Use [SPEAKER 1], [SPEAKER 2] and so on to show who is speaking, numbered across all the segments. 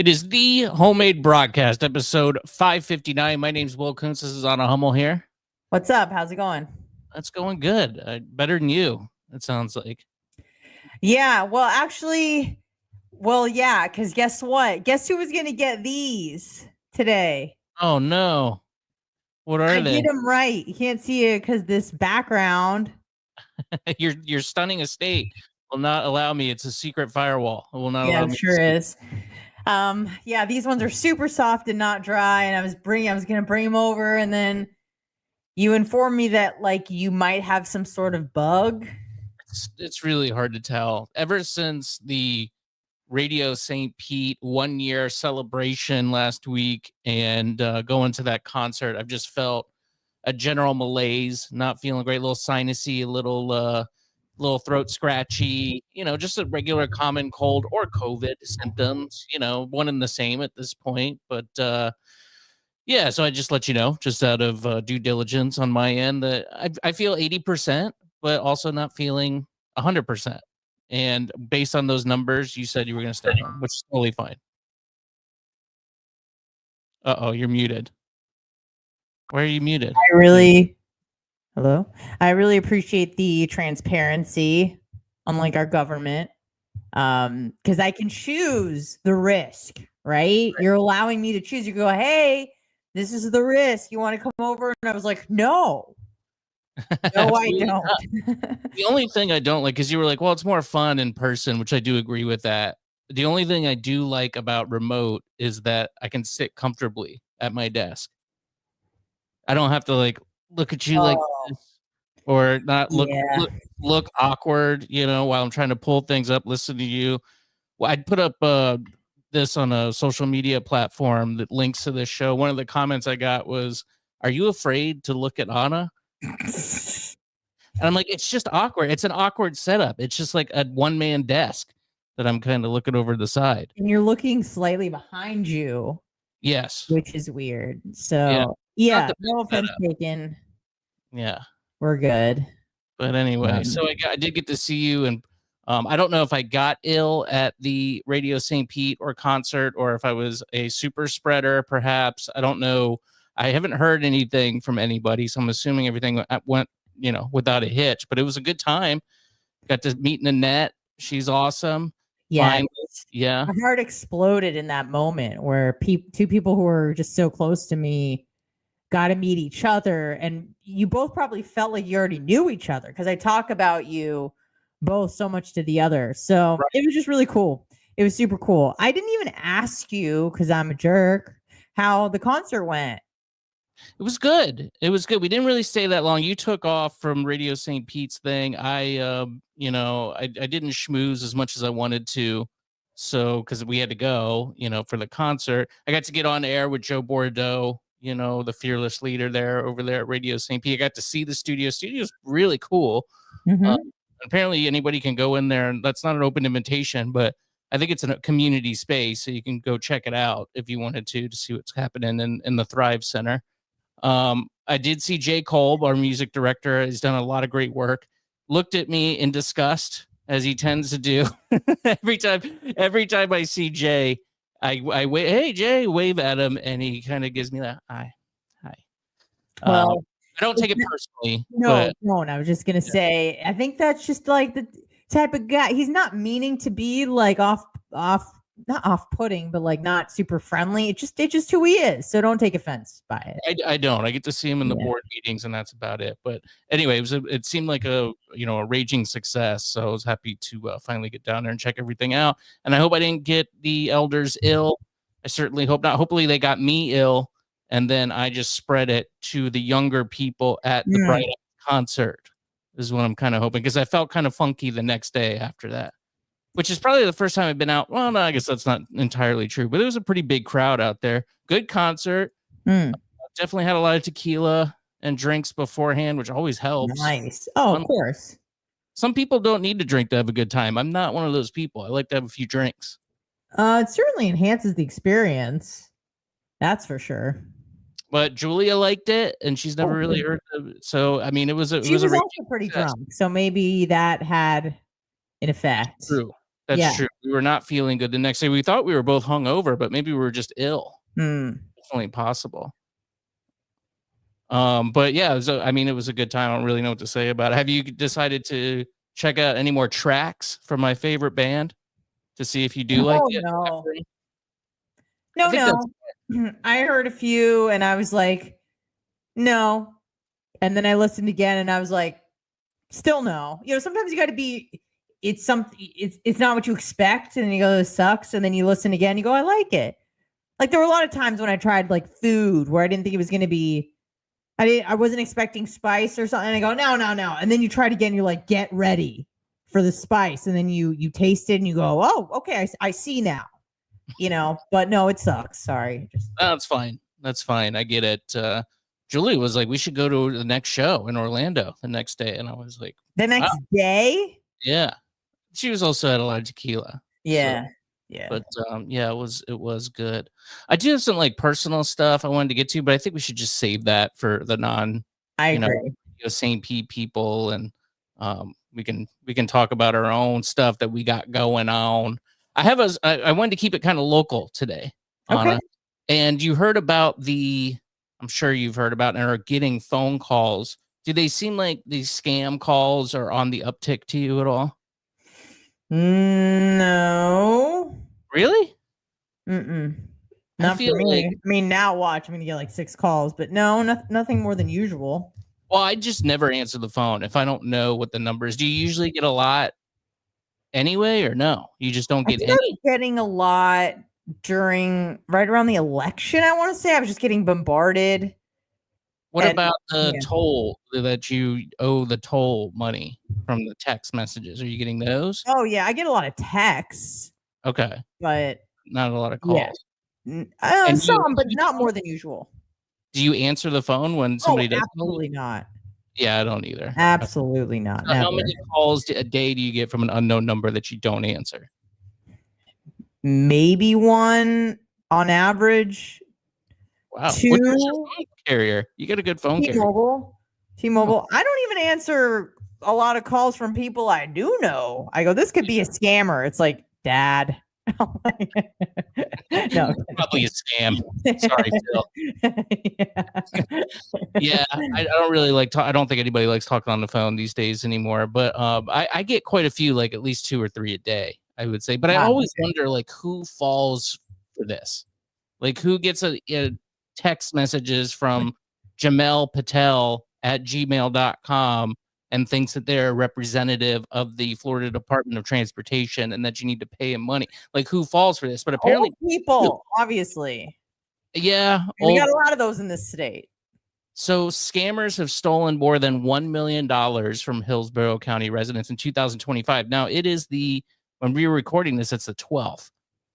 [SPEAKER 1] It is the homemade broadcast, episode 559. My name's Will Kuncz. This is on a Hummel here.
[SPEAKER 2] What's up? How's it going?
[SPEAKER 1] That's going good. Better than you, it sounds like.
[SPEAKER 2] Yeah, well, actually, yeah, because guess what? Guess who was going to get these today?
[SPEAKER 1] Oh, no. What are
[SPEAKER 2] I
[SPEAKER 1] they?
[SPEAKER 2] did them right. You can't see it because this background.
[SPEAKER 1] Your stunning estate will not allow me. It's a secret firewall. It will not allow me.
[SPEAKER 2] Yeah, sure is. Yeah, these ones are super soft and not dry, and I was going to bring them over, and then you informed me that like you might have some sort of bug.
[SPEAKER 1] It's really hard to tell. Ever since the Radio St. Pete 1 year celebration last week and going to that concert, I've just felt a general malaise, not feeling great, a little sinusy, a little throat scratchy, just a regular common cold or COVID symptoms, one and the same at this point. But yeah, so I just let you know, just out of due diligence on my end, that I feel 80%, but also not feeling 100%. And based on those numbers, you said you were going to stay home, which is totally fine. Uh-oh, you're muted. Why are you muted?
[SPEAKER 2] Hello? I really appreciate the transparency, unlike our government, because I can choose the risk, right? You're allowing me to choose. You go, hey, this is the risk. You want to come over? And I was like, no. No, I don't.
[SPEAKER 1] The only thing I don't like is you were like, well, it's more fun in person, which I do agree with that. The only thing I do like about remote is that I can sit comfortably at my desk. I don't have to like look at you like this or not look awkward, while I'm trying to pull things up, listen to you. Well, I'd put up this on a social media platform that links to this show. One of the comments I got was, "Are you afraid to look at Anna?" And I'm like, it's just awkward. It's an awkward setup. It's just like a one-man desk that I'm kind of looking over the side.
[SPEAKER 2] And you're looking slightly behind you.
[SPEAKER 1] Yes.
[SPEAKER 2] Which is weird. So, yeah no offense taken.
[SPEAKER 1] Yeah.
[SPEAKER 2] We're good.
[SPEAKER 1] But anyway, so I did get to see you, and I don't know if I got ill at the Radio St. Pete or concert or if I was a super spreader, perhaps. I don't know. I haven't heard anything from anybody, so I'm assuming everything went without a hitch, but it was a good time. Got to meet Nanette. She's awesome.
[SPEAKER 2] Yeah.
[SPEAKER 1] Yeah.
[SPEAKER 2] My heart exploded in that moment where two people who were just so close to me got to meet each other. And you both probably felt like you already knew each other because I talk about you both so much to the other. So It was just really cool. It was super cool. I didn't even ask you, because I'm a jerk, how the concert went.
[SPEAKER 1] It was good. It was good. We didn't really stay that long. You took off from Radio St. Pete's thing. I didn't schmooze as much as I wanted to. So, because we had to go, for the concert, I got to get on air with Joe Bordeaux, the fearless leader over there at Radio St. Pete. I got to see the studio. Studio's really cool.
[SPEAKER 2] Mm-hmm.
[SPEAKER 1] Apparently anybody can go in there, and that's not an open invitation, but I think it's a community space. So you can go check it out if you wanted to see what's happening in the Thrive Center. I did see Jay Kolb, our music director. He's done a lot of great work. Looked at me in disgust, as he tends to do. every time I see Jay, I wave, hey Jay, wave at him, and he kind of gives me that hi.
[SPEAKER 2] Well,
[SPEAKER 1] I don't take it personally.
[SPEAKER 2] No. I was just gonna say, I think that's just like the type of guy. He's not meaning to be like not off-putting, but like not super friendly. It's just who he is. So don't take offense by it.
[SPEAKER 1] I don't. I get to see him in the board meetings, and that's about it. But anyway, it seemed like a raging success. So I was happy to finally get down there and check everything out. And I hope I didn't get the elders ill. I certainly hope not. Hopefully they got me ill, and then I just spread it to the younger people at the Bright concert. Is what I'm kind of hoping, because I felt kind of funky the next day after that. Which is probably the first time I've been out. Well, no, I guess that's not entirely true, but it was a pretty big crowd out there. Good concert. Definitely had a lot of tequila and drinks beforehand, which always helps.
[SPEAKER 2] Nice. Oh, of course.
[SPEAKER 1] Some people don't need to drink to have a good time. I'm not one of those people. I like to have a few drinks.
[SPEAKER 2] It certainly enhances the experience. That's for sure.
[SPEAKER 1] But Julia liked it, and she's never really heard of it. So, I mean, she was
[SPEAKER 2] also pretty drunk. So maybe that had an effect.
[SPEAKER 1] True. That's true. We were not feeling good the next day. We thought we were both hungover, but maybe we were just ill. Definitely possible. But yeah, I mean, it was a good time. I don't really know what to say about it. Have you decided to check out any more tracks from my favorite band to see if you do like it?
[SPEAKER 2] No. I heard a few and I was like, no. And then I listened again and I was like, still no. Sometimes you got to be, it's not what you expect. And then you go, this sucks. And then you listen again, you go, I like it. Like there were a lot of times when I tried like food where I didn't think it was going to be, I wasn't expecting spice or something. And I go, no. And then you try it again. You're like, get ready for the spice. And then you taste it and you go, oh, okay. I see now, but no, it sucks. Sorry.
[SPEAKER 1] That's fine. That's fine. I get it. Julie was like, we should go to the next show in Orlando the next day. And I was like,
[SPEAKER 2] the next day?
[SPEAKER 1] Yeah. She was also at a lot of tequila.
[SPEAKER 2] Yeah.
[SPEAKER 1] So, yeah. But yeah, it was good. I do have some like personal stuff I wanted to get to, but I think we should just save that for the
[SPEAKER 2] I agree.
[SPEAKER 1] St. Pete people, and we can talk about our own stuff that we got going on. I wanted to keep it kind of local today.
[SPEAKER 2] Okay.
[SPEAKER 1] And you heard about I'm sure you've heard about and are getting phone calls. Do they seem like these scam calls are on the uptick to you at all?
[SPEAKER 2] No.
[SPEAKER 1] Really?
[SPEAKER 2] Not for me. I mean, now watch. I'm going to get like 6 calls, but no, nothing more than usual.
[SPEAKER 1] Well, I just never answer the phone if I don't know what the number is. Do you usually get a lot anyway, or no? You just don't get any?
[SPEAKER 2] I was getting a lot right around the election, I want to say. I was just getting bombarded.
[SPEAKER 1] What about the toll that you owe, the toll money from the text messages? Are you getting those?
[SPEAKER 2] Oh, yeah. I get a lot of texts.
[SPEAKER 1] Okay.
[SPEAKER 2] But
[SPEAKER 1] not a lot of calls.
[SPEAKER 2] Yeah. Some, but not more than usual.
[SPEAKER 1] Do you answer the phone when somebody does?
[SPEAKER 2] Absolutely not.
[SPEAKER 1] Yeah, I don't either.
[SPEAKER 2] Absolutely not.
[SPEAKER 1] So how many calls a day do you get from an unknown number that you don't answer?
[SPEAKER 2] Maybe 1 on average.
[SPEAKER 1] Wow.
[SPEAKER 2] 2.
[SPEAKER 1] What's your phone carrier? You get a good phone carrier.
[SPEAKER 2] T-Mobile. I don't even answer a lot of calls from people I do know. I go, this could be a scammer. It's like, Dad. No,
[SPEAKER 1] probably a scam. Sorry, Phil. Yeah, I don't really like I don't think anybody likes talking on the phone these days anymore. But I get quite a few, like at least 2 or 3 a day, I would say. But I always wonder, like, who falls for this? Like, who gets a text messages from Jamel Patel at gmail.com and thinks that they're a representative of the Florida Department of Transportation and that you need to pay him money. Like, who falls for this? But apparently
[SPEAKER 2] people, obviously.
[SPEAKER 1] Yeah.
[SPEAKER 2] We got a lot of those in this state.
[SPEAKER 1] So scammers have stolen more than $1 million from Hillsborough County residents in 2025. Now, it is when we were recording this, it's the 12th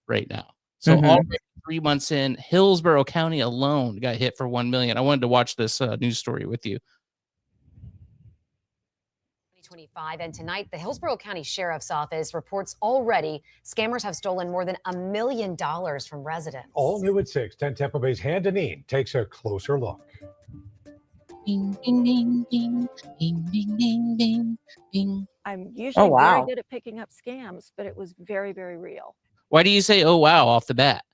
[SPEAKER 1] right now. So already 3 months in, Hillsborough County alone got hit for 1 million. I wanted to watch this news story with you.
[SPEAKER 3] 2025, and tonight the Hillsborough County Sheriff's Office reports already scammers have stolen more than $1 million from residents.
[SPEAKER 4] All new at 6, 10 Tampa Bay's Han Deneen takes a closer look.
[SPEAKER 5] Ding, ding, ding, ding, ding, ding, ding, ding, ding. I'm usually very good at picking up scams, but it was very, very real.
[SPEAKER 1] Why do you say, oh, wow, off the bat?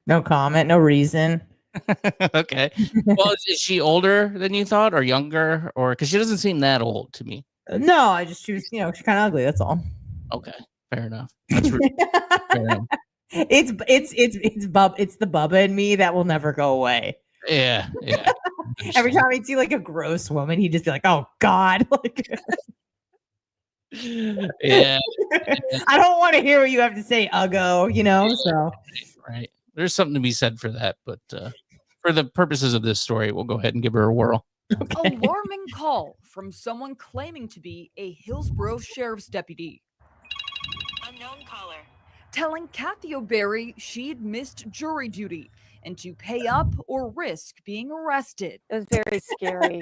[SPEAKER 2] No comment, no reason.
[SPEAKER 1] Okay. Well, is she older than you thought, or younger, or because she doesn't seem that old to me?
[SPEAKER 2] No, she was, she's kind of ugly. That's all.
[SPEAKER 1] Okay, fair enough. That's rude. Fair enough.
[SPEAKER 2] It's the Bubba in me that will never go away.
[SPEAKER 1] Yeah.
[SPEAKER 2] Every time I see like a gross woman, he'd just be like, "Oh God!" Like,
[SPEAKER 1] yeah.
[SPEAKER 2] I don't want to hear what you have to say, Uggo. So
[SPEAKER 1] right. There's something to be said for that, but for the purposes of this story, we'll go ahead and give her a whirl.
[SPEAKER 6] Okay. Alarming call from someone claiming to be a Hillsborough Sheriff's deputy.
[SPEAKER 7] Unknown caller.
[SPEAKER 6] Telling Kathy O'Berry she'd missed jury duty and to pay up or risk being arrested.
[SPEAKER 5] It was very scary.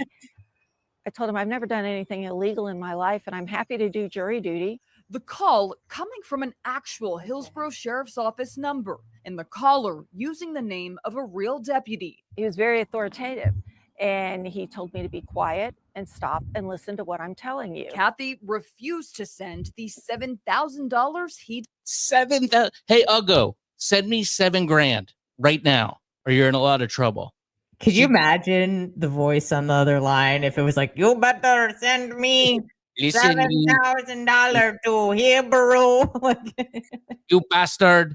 [SPEAKER 5] I told him I've never done anything illegal in my life and I'm happy to do jury duty.
[SPEAKER 6] The call coming from an actual Hillsborough Sheriff's Office number, and the caller using the name of a real deputy.
[SPEAKER 5] He was very authoritative. And he told me to be quiet and stop and listen to what I'm telling you.
[SPEAKER 6] Kathy refused to send the $7,000 he'd
[SPEAKER 1] 7,000. Hey, Uggo, send me $7,000 right now, or you're in a lot of trouble.
[SPEAKER 2] Could you imagine the voice on the other line if it was like, you better send me $7,000 to Hebrew?
[SPEAKER 1] You bastard.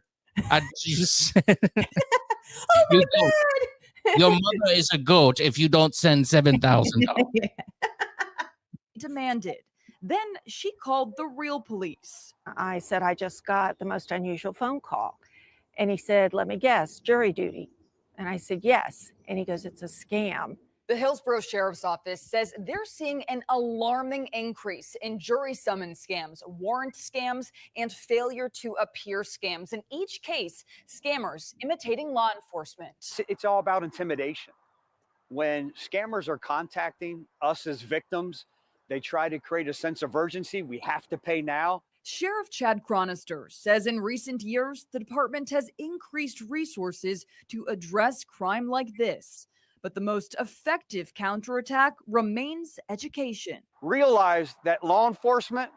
[SPEAKER 1] I just
[SPEAKER 2] Oh my God.
[SPEAKER 1] Your mother is a goat if you don't send $7,000.
[SPEAKER 6] demanded. Then she called the real police.
[SPEAKER 5] I said, I just got the most unusual phone call. And he said, let me guess, jury duty. And I said, yes. And he goes, it's a scam.
[SPEAKER 6] The Hillsborough Sheriff's Office says they're seeing an alarming increase in jury summons scams, warrant scams, and failure to appear scams. In each case, scammers imitating law enforcement.
[SPEAKER 8] It's all about intimidation. When scammers are contacting us as victims, they try to create a sense of urgency. We have to pay now.
[SPEAKER 6] Sheriff Chad Chronister says in recent years, the department has increased resources to address crime like this. But the most effective counterattack remains education.
[SPEAKER 8] Realize that law enforcement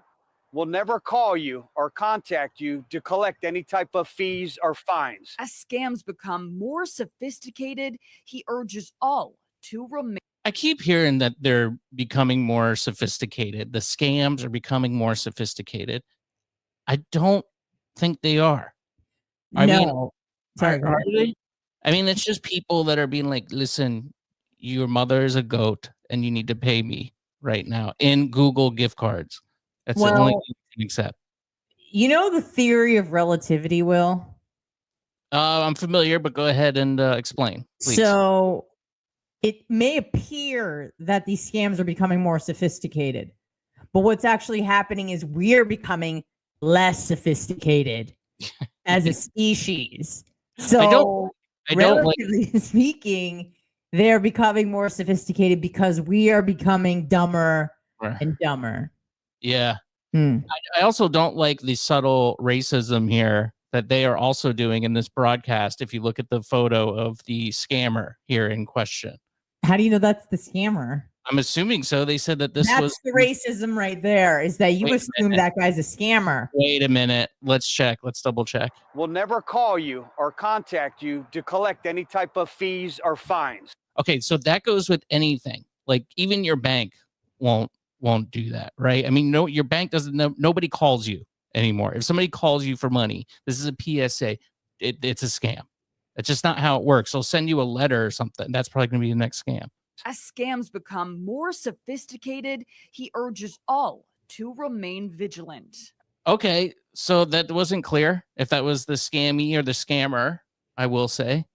[SPEAKER 8] will never call you or contact you to collect any type of fees or fines.
[SPEAKER 6] As scams become more sophisticated, he urges all to remain.
[SPEAKER 1] I keep hearing that they're becoming more sophisticated. The scams are becoming more sophisticated. I don't think they are.
[SPEAKER 2] Sorry,
[SPEAKER 1] are they? I mean, it's just people that are being like, listen, your mother is a goat and you need to pay me right now in Google gift cards. That's the only thing you can accept.
[SPEAKER 2] You know the theory of relativity, Will?
[SPEAKER 1] I'm familiar, but go ahead and explain, please.
[SPEAKER 2] So it may appear that these scams are becoming more sophisticated, but what's actually happening is we're becoming less sophisticated as a species. So relatively speaking, they're becoming more sophisticated because we are becoming dumber and dumber.
[SPEAKER 1] Yeah. I also don't like the subtle racism here that they are also doing in this broadcast. If you look at the photo of the scammer here in question.
[SPEAKER 2] How do you know that's the scammer?
[SPEAKER 1] I'm assuming so. They said that this was
[SPEAKER 2] the racism right there, is that you assume that guy's a scammer.
[SPEAKER 1] Wait a minute. Let's check. Let's double check.
[SPEAKER 8] We'll never call you or contact you to collect any type of fees or fines.
[SPEAKER 1] Okay, so that goes with anything. Like even your bank won't do that, right? I mean, no, your bank doesn't know. Nobody calls you anymore. If somebody calls you for money, this is a PSA. It's a scam. That's just not how it works. They'll send you a letter or something. That's probably going to be the next scam.
[SPEAKER 6] As scams become more sophisticated, he urges all to remain vigilant.
[SPEAKER 1] Okay, so that wasn't clear if that was the scammy or the scammer, I will say.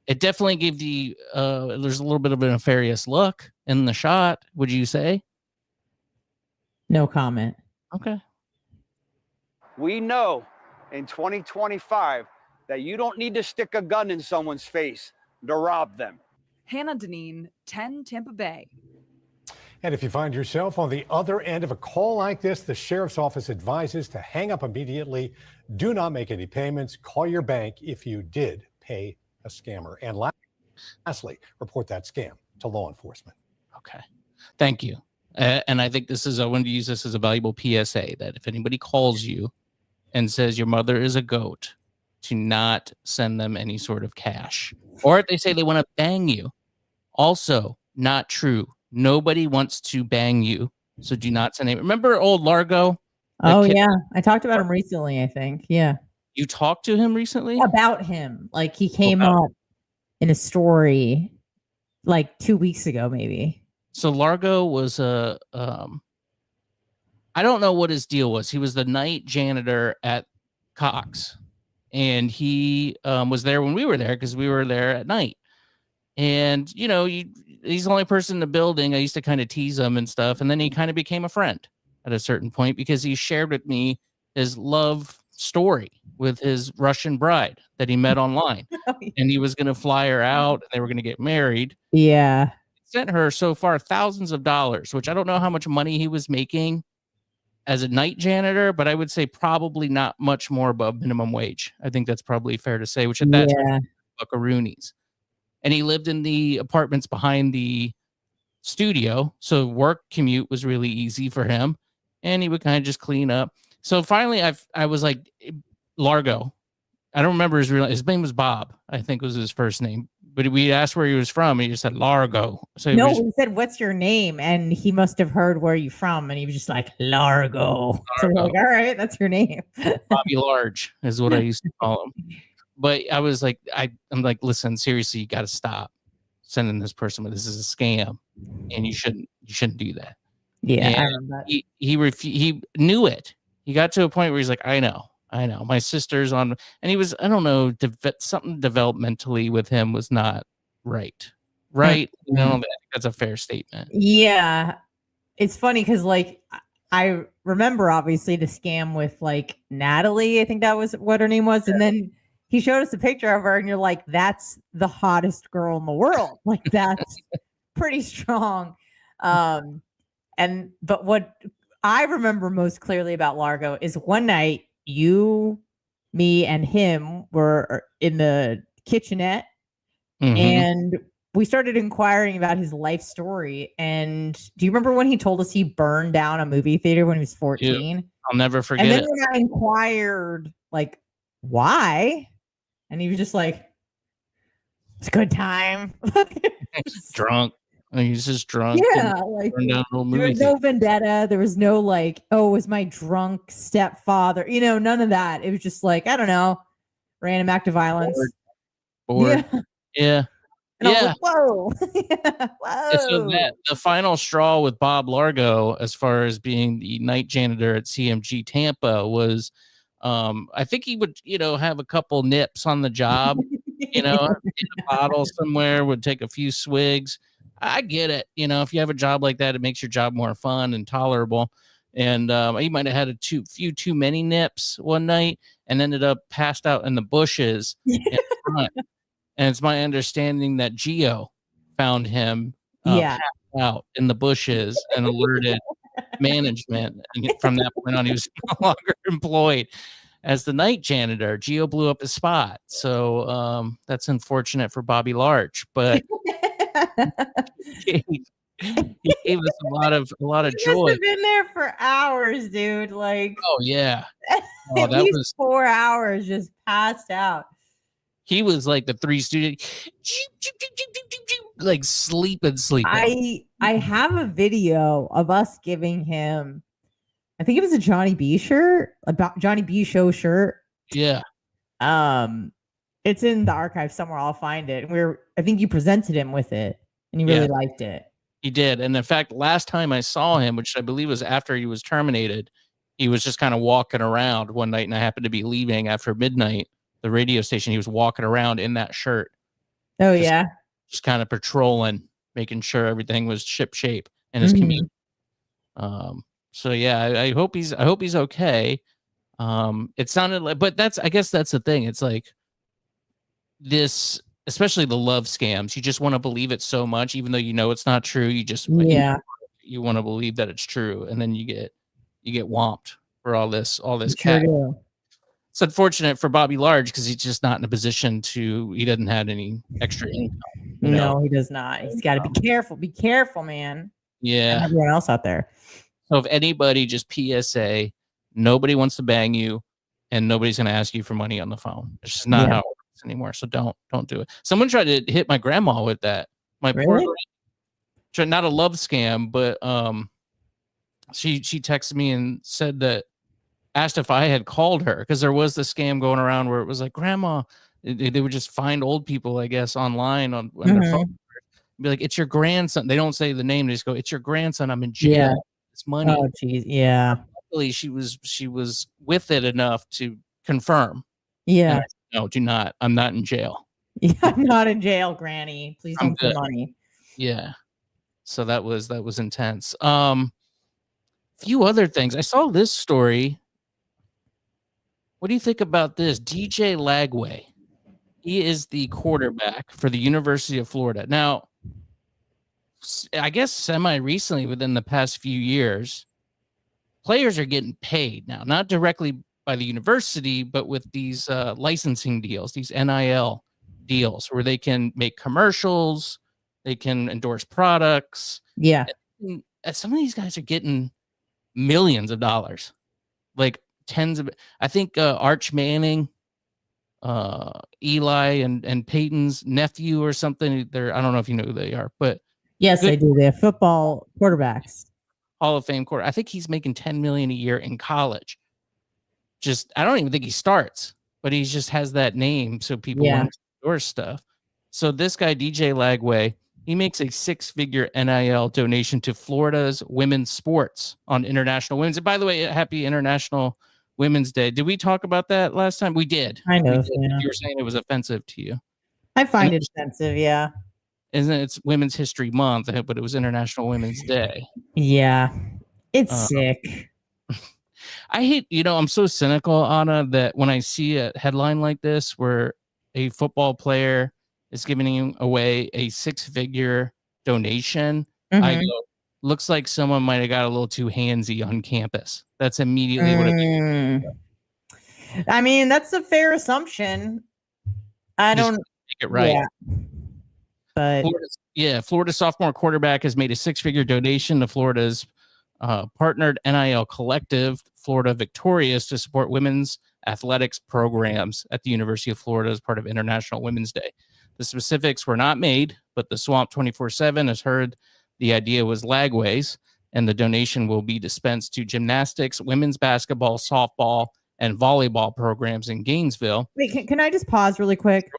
[SPEAKER 1] It definitely gave there's a little bit of a nefarious look in the shot, would you say?
[SPEAKER 2] No comment.
[SPEAKER 1] Okay.
[SPEAKER 8] We know in 2025 that you don't need to stick a gun in someone's face to rob them.
[SPEAKER 6] Hannah Deneen, 10 Tampa Bay.
[SPEAKER 4] And if you find yourself on the other end of a call like this, the sheriff's office advises to hang up immediately. Do not make any payments. Call your bank if you did pay a scammer. And lastly, report that scam to law enforcement.
[SPEAKER 1] Okay. Thank you. And I think I wanted to use this as a valuable PSA that if anybody calls you and says your mother is a goat, to not send them any sort of cash. Or if they say they want to bang you, also not true. Nobody wants to bang you, so do not send it. Remember old Largo?
[SPEAKER 2] Oh, yeah. I talked about him recently, I think. Yeah.
[SPEAKER 1] You talked to him recently?
[SPEAKER 2] About him. Like he came up in a story like 2 weeks ago, maybe.
[SPEAKER 1] So Largo was I don't know what his deal was. He was the night janitor at Cox. And he was there when we were there because we were there at night. And, you know, he's the only person in the building. I used to kind of tease him and stuff. And then he kind of became a friend at a certain point because he shared with me his love story with his Russian bride that he met online. And he was going to fly her out and they were going to get married.
[SPEAKER 2] Yeah.
[SPEAKER 1] He sent her so far thousands of dollars, which I don't know how much money he was making as a night janitor, but I would say probably not much more above minimum wage. I think that's probably fair to say, which at that time, buckaroonies. and he lived in the apartments behind the studio, so work commute was really easy for him, and he would kind of just clean up. So finally, I was like, Largo. I don't remember his name was Bob, I think was his first name. But we asked where he was from, and he just said Largo. So
[SPEAKER 2] no, we said, "What's your name?" And he must have heard where you from, and he was just like Largo. So we're like, "All right, that's your name."
[SPEAKER 1] Bobby Large is what I used to call him. But I was like, I'm like, listen, seriously, you got to stop sending this person. This is a scam, and you shouldn't do that.
[SPEAKER 2] Yeah,
[SPEAKER 1] and
[SPEAKER 2] I remember that.
[SPEAKER 1] he knew it. He got to a point where he's like, I know. My sister's on, and he was, I don't know, something developmentally with him was not right. Right? You know, I think that's a fair statement.
[SPEAKER 2] Yeah, it's funny because like I remember obviously the scam with like Natalie. I think that was what her name was, and then he showed us a picture of her, and you're like, that's the hottest girl in the world. Like that's pretty strong. But what I remember most clearly about Largo is one night you, me, and him were in the kitchenette, and we started inquiring about his life story. And do you remember when he told us he burned down a movie theater when he was 14?
[SPEAKER 1] Dude, I'll never forget
[SPEAKER 2] and then
[SPEAKER 1] it.
[SPEAKER 2] when I inquired, like, why? And he was just like, it's a good time.
[SPEAKER 1] Drunk. He's just drunk.
[SPEAKER 2] Yeah, like
[SPEAKER 1] there
[SPEAKER 2] was no vendetta. There was no like, oh, it was my drunk stepfather. You know, none of that. It was just like, I don't know, random act of violence.
[SPEAKER 1] Bored. Yeah.
[SPEAKER 2] And I was like, whoa. Whoa.
[SPEAKER 1] So the final straw with Bob Largo, as far as being the night janitor at CMG Tampa, was I think he would, have a couple nips on the job, in a bottle somewhere, would take a few swigs. I get it. If you have a job like that, it makes your job more fun and tolerable. And he might have had a few too many nips one night and ended up passed out in the bushes. And it's my understanding that Gio found him passed out in the bushes and alerted management. And from that point on, he was no longer employed as the night janitor. Gio blew up his spot. So that's unfortunate for Bobby Large, but he gave us a lot of joy.
[SPEAKER 2] He's been there for hours, dude. Like,
[SPEAKER 1] oh yeah,
[SPEAKER 2] at least 4 hours just passed out.
[SPEAKER 1] He was like the Three Stooges, like sleeping.
[SPEAKER 2] I have a video of us giving him, I think it was a Johnny B shirt, about Johnny B show shirt.
[SPEAKER 1] Yeah.
[SPEAKER 2] It's in the archive somewhere. I'll find it. I think you presented him with it, and he really liked it.
[SPEAKER 1] He did. And in fact, last time I saw him, which I believe was after he was terminated, he was just kind of walking around one night, and I happened to be leaving after midnight. The radio station, he was walking around in that shirt.
[SPEAKER 2] Oh,
[SPEAKER 1] just kind of patrolling, making sure everything was ship shape in his commute. So yeah, I hope he's okay. It sounded like, but I guess that's the thing. It's like this, especially the love scams. You just want to believe it so much, even though it's not true. You just you want to believe that it's true, and then you get whomped for all this cash. It's unfortunate for Bobby Large because he's just not in a position he doesn't have any extra income.
[SPEAKER 2] No, he does not. He's got to be careful. Be careful, man.
[SPEAKER 1] Yeah.
[SPEAKER 2] And everyone else out there.
[SPEAKER 1] So if anybody, just PSA, nobody wants to bang you and nobody's going to ask you for money on the phone. It's just not how it works anymore. So don't do it. Someone tried to hit my grandma with that. Poor, not a love scam, but she texted me and said that, asked if I had called her because there was the scam going around where it was like, grandma, they would just find old people, I guess, online on their phone. Be like, it's your grandson. They don't say the name. They just go, it's your grandson. I'm in jail.
[SPEAKER 2] Yeah.
[SPEAKER 1] It's money.
[SPEAKER 2] Oh, geez. Yeah.
[SPEAKER 1] Luckily, she was with it enough to confirm.
[SPEAKER 2] Yeah.
[SPEAKER 1] No, do not. I'm not in jail.
[SPEAKER 2] Yeah, I'm not in jail, Granny. Please don't put money.
[SPEAKER 1] Yeah. So that was intense. Few other things. I saw this story. What do you think about this? DJ Lagway. He is the quarterback for the University of Florida. Now, I guess semi-recently, within the past few years, players are getting paid now, not directly by the university, but with these licensing deals, these NIL deals where they can make commercials, they can endorse products.
[SPEAKER 2] Yeah.
[SPEAKER 1] And some of these guys are getting millions of dollars, like tens of. I think Arch Manning, Eli and Peyton's nephew or something. I don't know if you know who they are, but
[SPEAKER 2] yes, I do. They're football quarterbacks.
[SPEAKER 1] Hall of Fame quarter. I think he's making $10 million a year in college. I don't even think he starts, but he just has that name, so people want to endorse stuff. So this guy, DJ Lagway, he makes a 6-figure NIL donation to Florida's women's sports on International Women's. And by the way, happy International Women's Day. Did we talk about that last time? We did.
[SPEAKER 2] Kind of.
[SPEAKER 1] Yeah. You were saying it was offensive to you.
[SPEAKER 2] I find it offensive. Yeah.
[SPEAKER 1] Isn't it's Women's History Month, but it was International Women's Day.
[SPEAKER 2] Yeah. It's sick.
[SPEAKER 1] I hate, I'm so cynical, Anna, that when I see a headline like this where a football player is giving away a 6-figure donation, I go, looks like someone might have got a little too handsy on campus. That's immediately what it means.
[SPEAKER 2] I mean, that's a fair assumption. I don't
[SPEAKER 1] make it right.
[SPEAKER 2] Yeah. But
[SPEAKER 1] Florida sophomore quarterback has made a 6-figure donation to Florida's partnered NIL collective, Florida Victorious, to support women's athletics programs at the University of Florida as part of International Women's Day. The specifics were not made, but the Swamp 24/7 has heard the idea was Lagway's, and the donation will be dispensed to gymnastics, women's basketball, softball, and volleyball programs in Gainesville.
[SPEAKER 2] Wait, can I just pause really quick?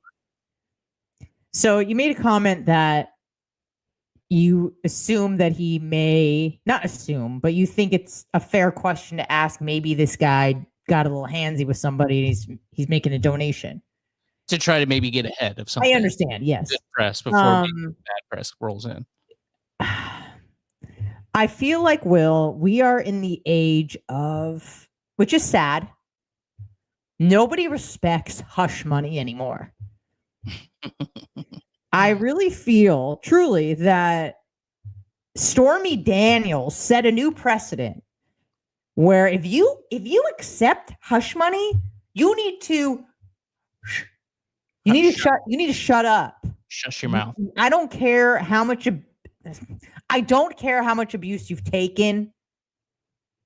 [SPEAKER 2] So you made a comment that you assume that he may not assume, but you think it's a fair question to ask. Maybe this guy got a little handsy with somebody and he's making a donation
[SPEAKER 1] to try to maybe get ahead of something.
[SPEAKER 2] I understand. Yes.
[SPEAKER 1] Good press before bad press rolls in.
[SPEAKER 2] I feel like, Will, we are in the age of, which is sad. Nobody respects hush money anymore. I really feel truly that Stormy Daniels set a new precedent where if you accept hush money, you need to shut up.
[SPEAKER 1] Shush your mouth.
[SPEAKER 2] I don't care how much abuse you've taken.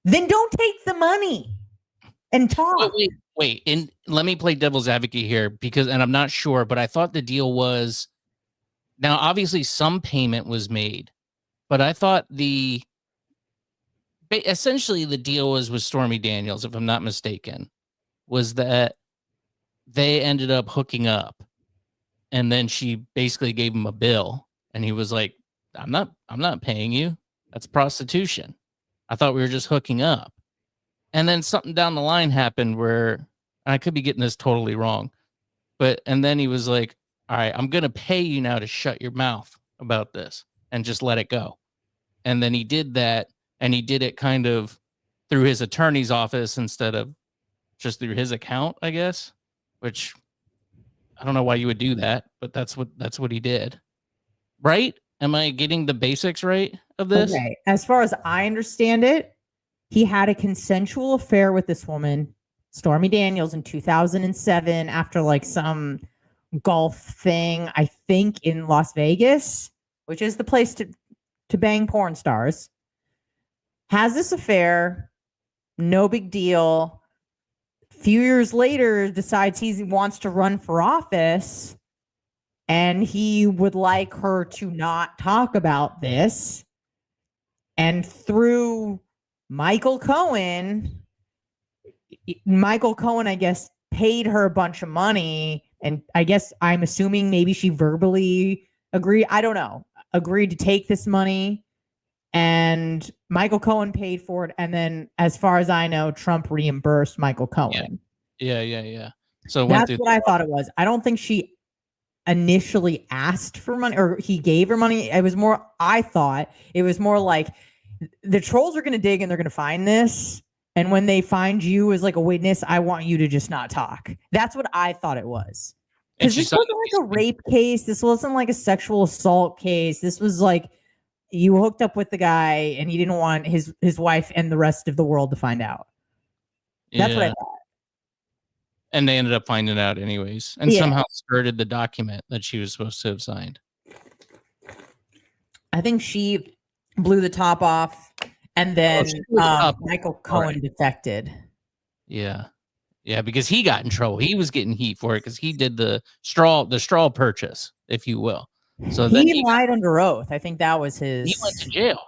[SPEAKER 2] Then don't take the money and talk.
[SPEAKER 1] Wait, and let me play devil's advocate here and I'm not sure, but I thought the deal was, now obviously some payment was made, but I thought essentially the deal was with Stormy Daniels, if I'm not mistaken, was that they ended up hooking up, and then she basically gave him a bill, and he was like, I'm not paying you. That's prostitution. I thought we were just hooking up. And then something down the line happened where, I could be getting this totally wrong, and then he was like, all right, I'm going to pay you now to shut your mouth about this and just let it go. And then he did that, and he did it kind of through his attorney's office instead of just through his account, I guess, which I don't know why you would do that, but that's what he did. Right? Am I getting the basics right of this?
[SPEAKER 2] Okay. As far as I understand it, he had a consensual affair with this woman, Stormy Daniels, in 2007 after like some golf thing, I think in Las Vegas, which is the place to bang porn stars. Has this affair, no big deal. A few years later, decides he wants to run for office, and he would like her to not talk about this. And through Michael Cohen, I guess, paid her a bunch of money. And I guess I'm assuming maybe she verbally agreed. I don't know. Agreed to take this money. And Michael Cohen paid for it. And then, as far as I know, Trump reimbursed Michael Cohen.
[SPEAKER 1] Yeah. So
[SPEAKER 2] that's what I thought it was. I don't think she initially asked for money or he gave her money. I thought it was more like the trolls are going to dig and they're going to find this. And when they find you as like a witness, I want you to just not talk. That's what I thought it was. Because this wasn't like a rape case. This wasn't like a sexual assault case. This was like you hooked up with the guy and he didn't want his wife and the rest of the world to find out. That's what I thought.
[SPEAKER 1] And they ended up finding out anyways, and somehow skirted the document that she was supposed to have signed.
[SPEAKER 2] I think she blew the top off, and then Michael Cohen defected.
[SPEAKER 1] Yeah, because he got in trouble. He was getting heat for it because he did the straw purchase, if you will. So
[SPEAKER 2] he lied under oath. I think that was his.
[SPEAKER 1] He went to jail.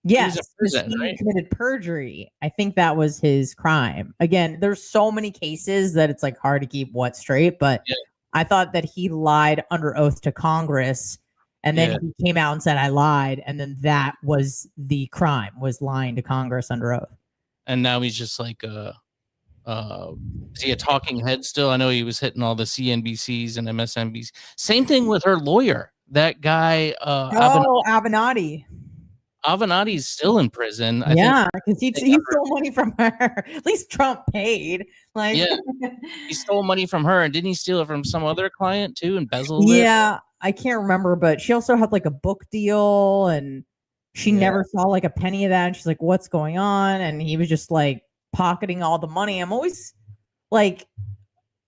[SPEAKER 2] Yes, he committed perjury. I think that was his crime. Again, there's so many cases that it's like hard to keep what straight, but I thought that he lied under oath to Congress, and then he came out and said I lied, and then that was the crime, was lying to Congress under oath.
[SPEAKER 1] And now he's just like is he a talking head still? I know he was hitting all the CNBCs and MSNBCs. Same thing with her lawyer, that guy
[SPEAKER 2] Avenatti.
[SPEAKER 1] Avenatti's still in prison.
[SPEAKER 2] I think because he stole money from her. At least Trump paid. Like,
[SPEAKER 1] he stole money from her, and didn't he steal it from some other client too? Embezzled it?
[SPEAKER 2] Yeah, I can't remember, but she also had like a book deal, and she never saw like a penny of that. And she's like, "What's going on?" And he was just like pocketing all the money. I'm always like,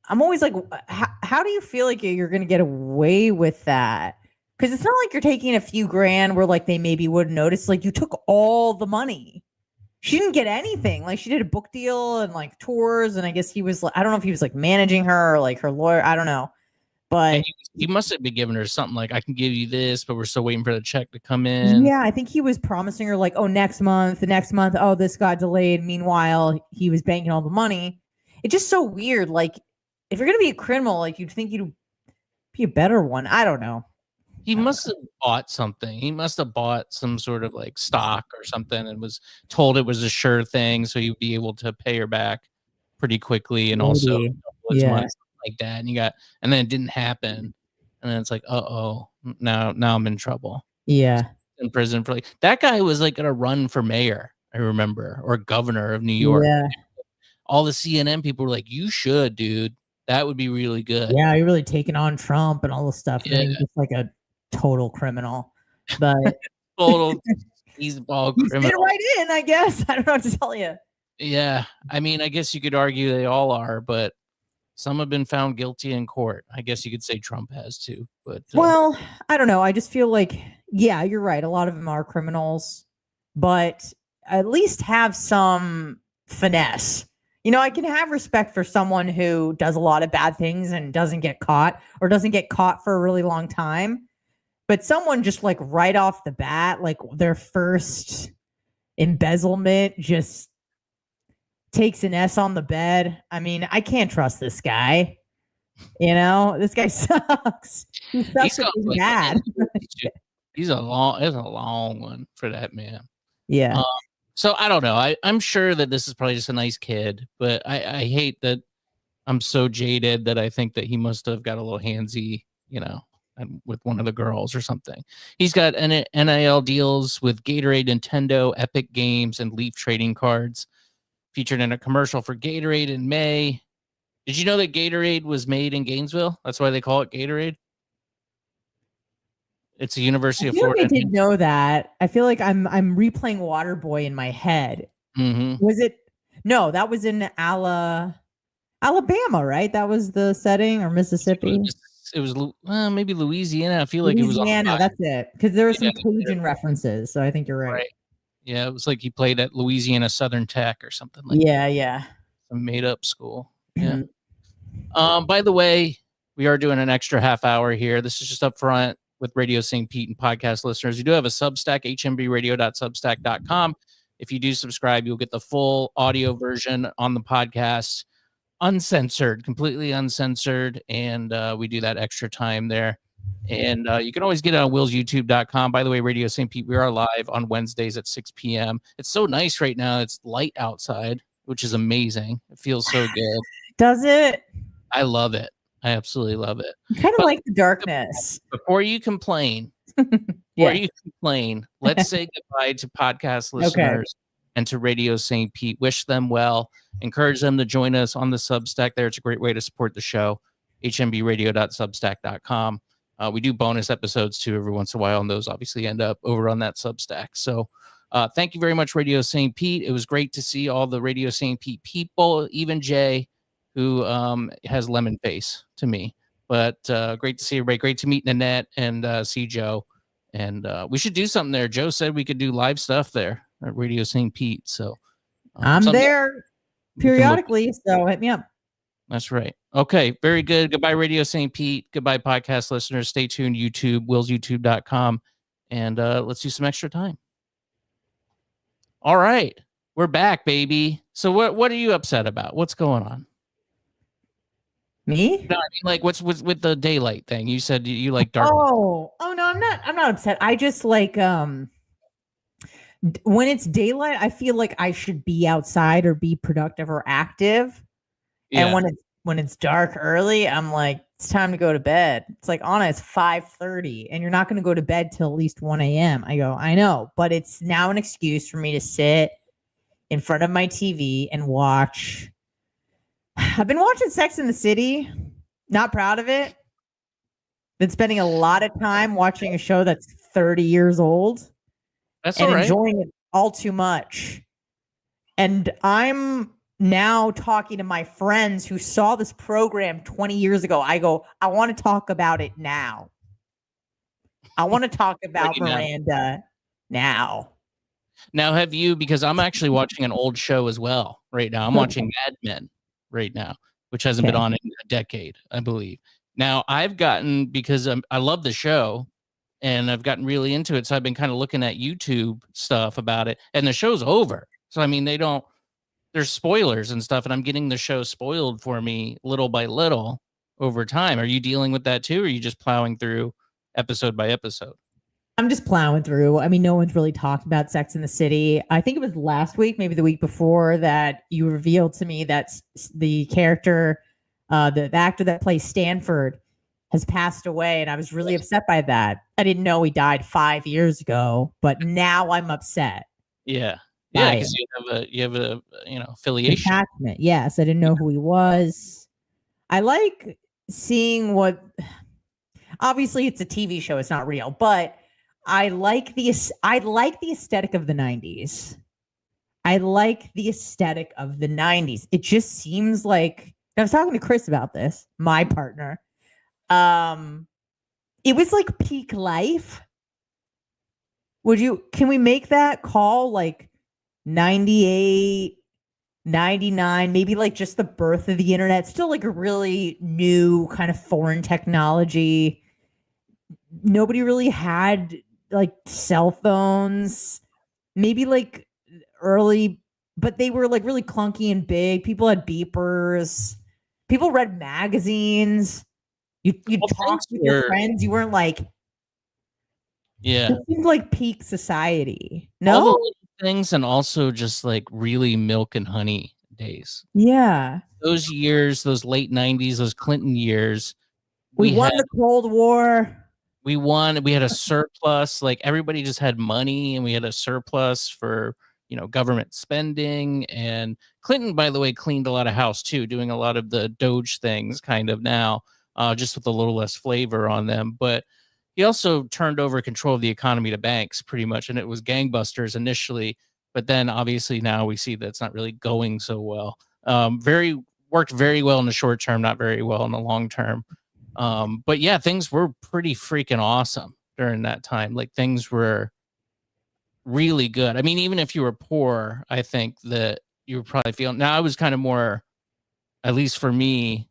[SPEAKER 2] how do you feel like you're going to get away with that? Because it's not like you're taking a few grand where like they maybe wouldn't notice. Like, you took all the money. She didn't get anything. Like, she did a book deal and like tours, and I guess he was like, I don't know if he was like managing her or like her lawyer. I don't know. But
[SPEAKER 1] he must have been giving her something like, I can give you this, but we're still waiting for the check to come in.
[SPEAKER 2] Yeah, I think he was promising her like, oh, the next month, oh, this got delayed. Meanwhile, he was banking all the money. It's just so weird. Like, if you're gonna be a criminal, like, you'd think you'd be a better one. I don't know.
[SPEAKER 1] He must have bought something. He must have bought some sort of like stock or something, and was told it was a sure thing, so he'd be able to pay her back pretty quickly, and also his money, like that. And then it didn't happen, and then it's like, now I'm in trouble.
[SPEAKER 2] Yeah,
[SPEAKER 1] in prison for like that guy was like gonna run for mayor, I remember, or governor of New York.
[SPEAKER 2] Yeah,
[SPEAKER 1] all the CNN people were like, "You should, dude. That would be really good."
[SPEAKER 2] Yeah, you're really taking on Trump and all this stuff. Yeah. He's just like a total criminal, but
[SPEAKER 1] he's all criminal.
[SPEAKER 2] Fit right in, I guess. I don't know what to tell you.
[SPEAKER 1] Yeah, I mean, I guess you could argue they all are, but some have been found guilty in court. I guess you could say Trump has too, but
[SPEAKER 2] well, I don't know. I just feel like, yeah, you're right. A lot of them are criminals, but at least have some finesse. I can have respect for someone who does a lot of bad things and doesn't get caught, or doesn't get caught for a really long time. But someone just like right off the bat, like their first embezzlement, just takes an S on the bed. I mean, I can't trust this guy. This guy sucks. He sucks at being bad.
[SPEAKER 1] It's a long one for that man.
[SPEAKER 2] Yeah.
[SPEAKER 1] So I don't know. I'm sure that this is probably just a nice kid, but I hate that I'm so jaded that I think that he must have got a little handsy, with one of the girls or something. He's got NIL deals with Gatorade, Nintendo, Epic Games, and Leaf trading cards. Featured in a commercial for Gatorade in May. Did you know that Gatorade was made in Gainesville? That's why they call it Gatorade. It's a University of Florida.
[SPEAKER 2] I didn't know that. I feel like I'm replaying Waterboy in my head.
[SPEAKER 1] Mm-hmm.
[SPEAKER 2] Was it? No, that was in Alabama, right? That was the setting, or Mississippi.
[SPEAKER 1] It was maybe Louisiana. I feel like
[SPEAKER 2] Louisiana.
[SPEAKER 1] It was
[SPEAKER 2] that's it. Because there were some Cajun references, so I think you're right.
[SPEAKER 1] Yeah, it was like he played at Louisiana Southern Tech or something like
[SPEAKER 2] that. Yeah.
[SPEAKER 1] Some made up school. Yeah. By the way, we are doing an extra half hour here. This is just up front with Radio St. Pete and podcast listeners. We do have a Substack, hmbradio.substack.com. If you do subscribe, you'll get the full audio version on the podcast, uncensored, completely uncensored. And we do that extra time there. And you can always get it on willsyoutube.com. By the way, Radio St. Pete, we are live on Wednesdays at 6 p.m. It's so nice right now. It's light outside, which is amazing. It feels so good.
[SPEAKER 2] Does it?
[SPEAKER 1] I love it. I absolutely love it.
[SPEAKER 2] I kind of like the darkness.
[SPEAKER 1] Before you complain, let's say goodbye to podcast listeners and to Radio St. Pete. Wish them well. Encourage them to join us on the Substack there. It's a great way to support the show. hmbradio.substack.com. We do bonus episodes too every once in a while, and those obviously end up over on that Substack. So thank you very much, Radio St. Pete. It was great to see all the Radio St. Pete people, even Jay. who has lemon face to me. But great to see everybody. Great to meet Nanette and see Joe. And we should do something there. Joe said we could do live stuff there at Radio St. Pete. So
[SPEAKER 2] I'm there periodically, so hit me up.
[SPEAKER 1] That's right. Okay, very good. Goodbye, Radio St. Pete. Goodbye, podcast listeners. Stay tuned, YouTube, willsyoutube.com. And let's do some extra time. All right. We're back, baby. So what are you upset about? What's going on?
[SPEAKER 2] Me?
[SPEAKER 1] No, I mean, like, what's with the daylight thing? You said you like dark.
[SPEAKER 2] Oh no, I'm not upset. I just like when it's daylight, I feel like I should be outside or be productive or active. Yeah. And when it's dark early, I'm like, it's time to go to bed. It's like, Anna, it's 5:30 and you're not going to go to bed till at least 1 a.m. I go, I know, but it's now an excuse for me to sit in front of my TV and watch. I've been watching Sex and the City. Not proud of it. Been spending a lot of time watching a show that's 30 years old.
[SPEAKER 1] That's
[SPEAKER 2] and
[SPEAKER 1] all right.
[SPEAKER 2] Enjoying it all too much. And I'm now talking to my friends who saw this program 20 years ago. I go, I want to talk about it now. I want to talk about Miranda now.
[SPEAKER 1] Now, have you, because I'm actually watching an old show as well right now. I'm watching Mad Men right now, which hasn't been on in a decade, I believe. Now, I've gotten, because I love the show and I've gotten really into it. So I've been kind of looking at YouTube stuff about it, and the show's over. So, I mean, there's spoilers and stuff, and I'm getting the show spoiled for me little by little over time. Are you dealing with that too? Or are you just plowing through episode by episode?
[SPEAKER 2] I'm just plowing through. I mean, no one's really talked about Sex in the City. I think it was last week, maybe the week before, that you revealed to me that the character, the actor that plays Stanford, has passed away, and I was really upset by that. I didn't know he died 5 years ago, but now I'm upset.
[SPEAKER 1] Yeah. Yeah, because you have a affiliation.
[SPEAKER 2] Attachment. Yes, I didn't know who he was. I like seeing what. Obviously, it's a TV show; it's not real. But I like the aesthetic of the 90s. I like the aesthetic of the 90s. It just seems like, I was talking to Chris about this, my partner. It was like peak life. Can we make that call like 98, 99, maybe like just the birth of the internet, still like a really new kind of foreign technology. Nobody really had like cell phones, maybe like early, but they were like really clunky and big. People had beepers. People read magazines. You talked with your friends. You weren't like,
[SPEAKER 1] yeah.
[SPEAKER 2] It seemed like peak society. No,
[SPEAKER 1] all the little things, and also just like really milk and honey days.
[SPEAKER 2] Yeah,
[SPEAKER 1] those years, those late 90s, those Clinton years.
[SPEAKER 2] We won the Cold War.
[SPEAKER 1] We won. We had a surplus. Like, everybody just had money, and we had a surplus for, government spending. And Clinton, by the way, cleaned a lot of house too, doing a lot of the Doge things kind of now, just with a little less flavor on them. But he also turned over control of the economy to banks pretty much. And it was gangbusters initially. But then obviously now we see that it's not really going so well. Worked very well in the short term, not very well in the long term. But yeah, things were pretty freaking awesome during that time. Like, things were really good. I mean, even if you were poor, I think that you were probably feeling. Now, I was kind of more, at least for me,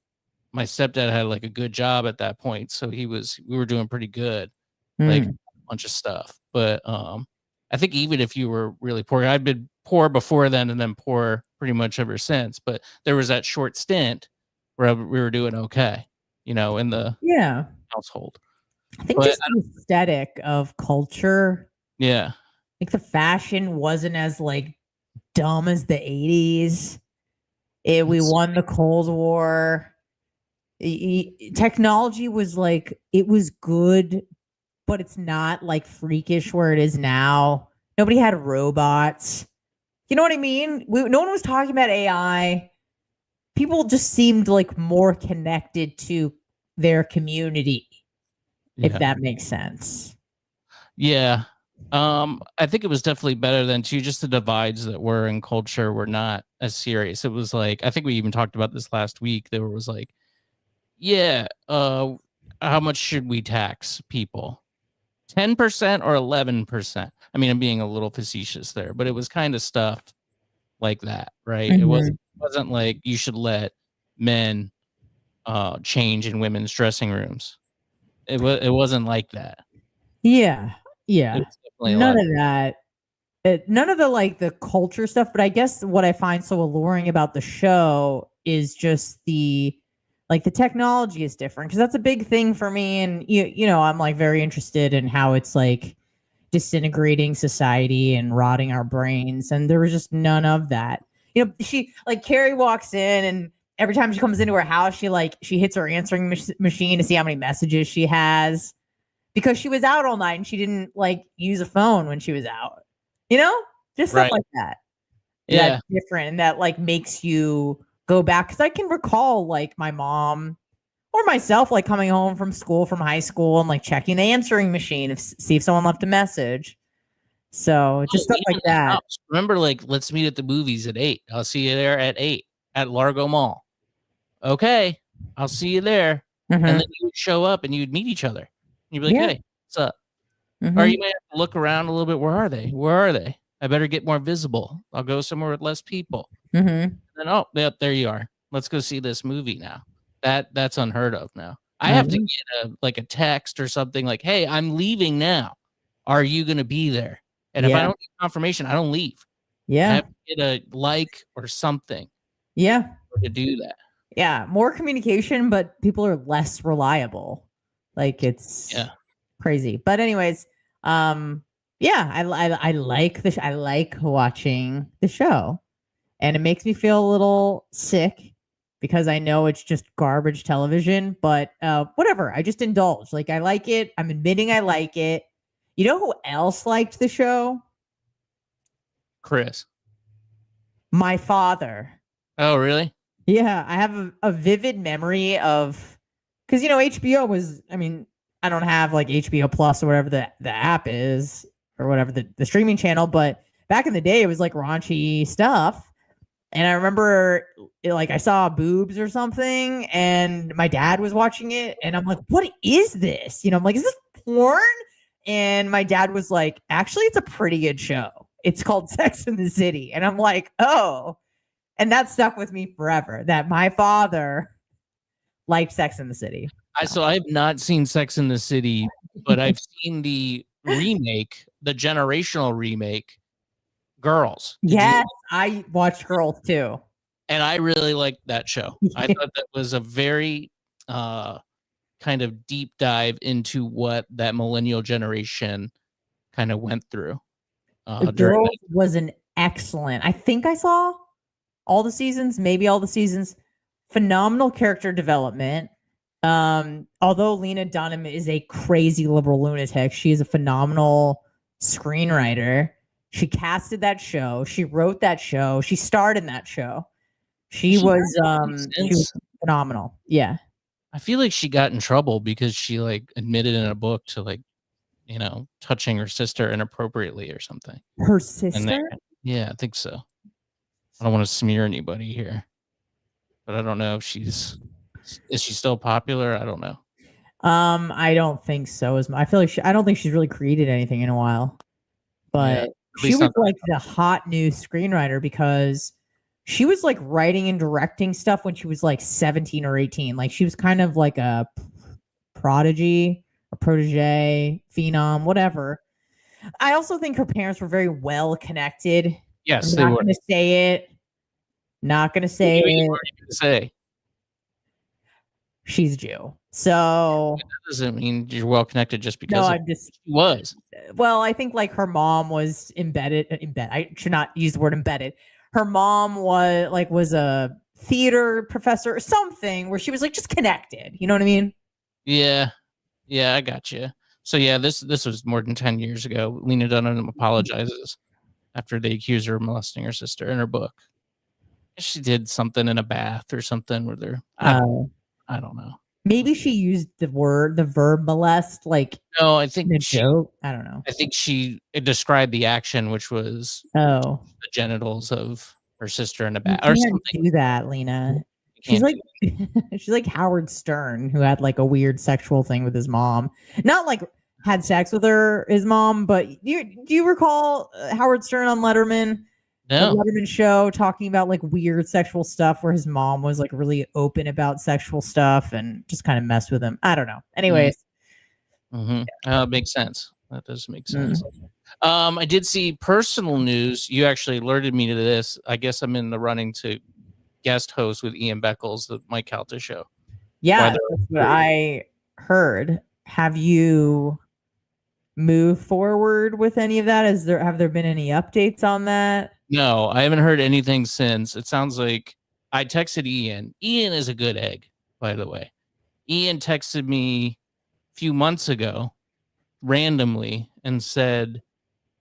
[SPEAKER 1] my stepdad had like a good job at that point, so we were doing pretty good, like a bunch of stuff. But I think even if you were really poor, I'd been poor before then, and then poor pretty much ever since. But there was that short stint where we were doing okay, in the household.
[SPEAKER 2] I think just the aesthetic of culture.
[SPEAKER 1] Yeah.
[SPEAKER 2] Like, the fashion wasn't as like dumb as the 80s. We won the Cold War. Technology was like, it was good, but it's not like freakish where it is now. Nobody had robots. You know what I mean? No one was talking about AI. People just seemed like more connected to their community, if that makes sense.
[SPEAKER 1] Yeah. I think it was definitely better than two. Just the divides that were in culture were not as serious. It was like, I think we even talked about this last week. There was like, yeah, how much should we tax people? 10% or 11%? I mean, I'm being a little facetious there, but it was kind of stuff like that, right? It wasn't like you should let men change in women's dressing rooms. It wasn't like that.
[SPEAKER 2] Yeah.
[SPEAKER 1] It
[SPEAKER 2] Yeah.
[SPEAKER 1] was definitely a
[SPEAKER 2] None
[SPEAKER 1] lot
[SPEAKER 2] of that. None of the like the culture stuff, but I guess what I find so alluring about the show is just the technology is different, because that's a big thing for me. And you know, I'm like very interested in how it's like disintegrating society and rotting our brains, and there was just none of that. You know, she like Carrie walks in, and every time she comes into her house, she hits her answering machine to see how many messages she has, because she was out all night and she didn't like use a phone when she was out. You know, just stuff like that.
[SPEAKER 1] Yeah.
[SPEAKER 2] That's different, and that like makes you go back, because I can recall like my mom or myself like coming home from school, from high school, and like checking the answering machine see if someone left a message. So just stuff like that.
[SPEAKER 1] Remember, like, let's meet at the movies at 8. I'll see you there at 8 at Largo Mall. Okay, I'll see you there. And then you would show up and you'd meet each other. You'd be like, hey, what's up? Or you might have to look around a little bit. Where are they? Where are they? I better get more visible. I'll go somewhere with less people. And then, oh, yep, there you are. Let's go see this movie now. That's unheard of now. I have to get a text or something like, hey, I'm leaving now. Are you going to be there? And if I don't get confirmation, I don't leave. I have to get a like or something. To do that.
[SPEAKER 2] Yeah, more communication, but people are less reliable. Like it's crazy. But anyways, I like this. I like watching the show, and it makes me feel a little sick because I know it's just garbage television. But whatever, I just indulge. Like I like it. I'm admitting I like it. You know who else liked the show?
[SPEAKER 1] Chris.
[SPEAKER 2] My father.
[SPEAKER 1] Oh, really?
[SPEAKER 2] Yeah, I have a vivid memory of, because, you know, HBO was, I mean, I don't have like HBO Plus or whatever the app is, or whatever the streaming channel, but back in the day, it was like raunchy stuff. And I remember like I saw boobs or something, and my dad was watching it, and I'm like, what is this? You know, I'm like, is this porn? And my dad was like, actually, it's a pretty good show. It's called Sex and the City. And I'm like, oh. And that stuck with me forever, that my father liked Sex and the City.
[SPEAKER 1] So I have not seen Sex and the City, but I've seen the remake, the generational remake, Girls.
[SPEAKER 2] Yes, I watched Girls too.
[SPEAKER 1] And I really liked that show. I thought that was a very kind of deep dive into what that millennial generation kind of went through.
[SPEAKER 2] Girls was an excellent, I think I saw all the seasons, maybe all the seasons. Phenomenal character development. Although Lena Dunham is a crazy liberal lunatic, she is a phenomenal screenwriter. She casted that show. She wrote that show. She starred in that show. She was phenomenal. Yeah.
[SPEAKER 1] I feel like she got in trouble because she like admitted in a book to like, you know, touching her sister inappropriately or something.
[SPEAKER 2] Her sister?
[SPEAKER 1] Yeah, I think so. I don't want to smear anybody here, but I don't know if is she still popular? I don't know.
[SPEAKER 2] I don't think so. I feel like I don't think she's really created anything in a while, but she was like the hot new screenwriter because she was like writing and directing stuff when she was like 17 or 18. Like she was kind of like a protege, phenom, whatever. I also think her parents were very well connected.
[SPEAKER 1] Yes,
[SPEAKER 2] I'm not going to say it. Not going to say it. She's Jew. So
[SPEAKER 1] that doesn't mean you're well connected just because
[SPEAKER 2] she was. Well, I think like her mom was embedded. I should not use the word embedded. Her mom was a theater professor or something where she was like just connected. You know what I mean?
[SPEAKER 1] Yeah. Yeah, I got you. So yeah, this was more than 10 years ago. Lena Dunham apologizes after they accuse her of molesting her sister in her book. She did something in a bath or something where they're I don't know.
[SPEAKER 2] Maybe she used the verb molest, like
[SPEAKER 1] No, I think
[SPEAKER 2] in a joke. I don't know.
[SPEAKER 1] I think it described the action, which was
[SPEAKER 2] Oh,
[SPEAKER 1] the genitals of her sister in a
[SPEAKER 2] you
[SPEAKER 1] bag or
[SPEAKER 2] can't
[SPEAKER 1] something.
[SPEAKER 2] do that, Lena.
[SPEAKER 1] You
[SPEAKER 2] She's
[SPEAKER 1] can't
[SPEAKER 2] like
[SPEAKER 1] do
[SPEAKER 2] she's like Howard Stern, who had like a weird sexual thing with his mom. Not like had sex with his mom, but do you recall Howard Stern on Letterman? The
[SPEAKER 1] No.
[SPEAKER 2] Letterman show talking about like weird sexual stuff where his mom was like really open about sexual stuff and just kind of messed with him. I don't know. Anyways.
[SPEAKER 1] It makes sense. That does make sense.
[SPEAKER 2] Mm.
[SPEAKER 1] I did see personal news. You actually alerted me to this. I guess I'm in the running to guest host with Ian Beckles, the Mike Calta show.
[SPEAKER 2] Yeah, that's what I heard. Have you moved forward with any of that? Have there been any updates on that?
[SPEAKER 1] No, I haven't heard anything since. It sounds like I texted Ian. Ian is a good egg, by the way. Ian texted me a few months ago randomly and said,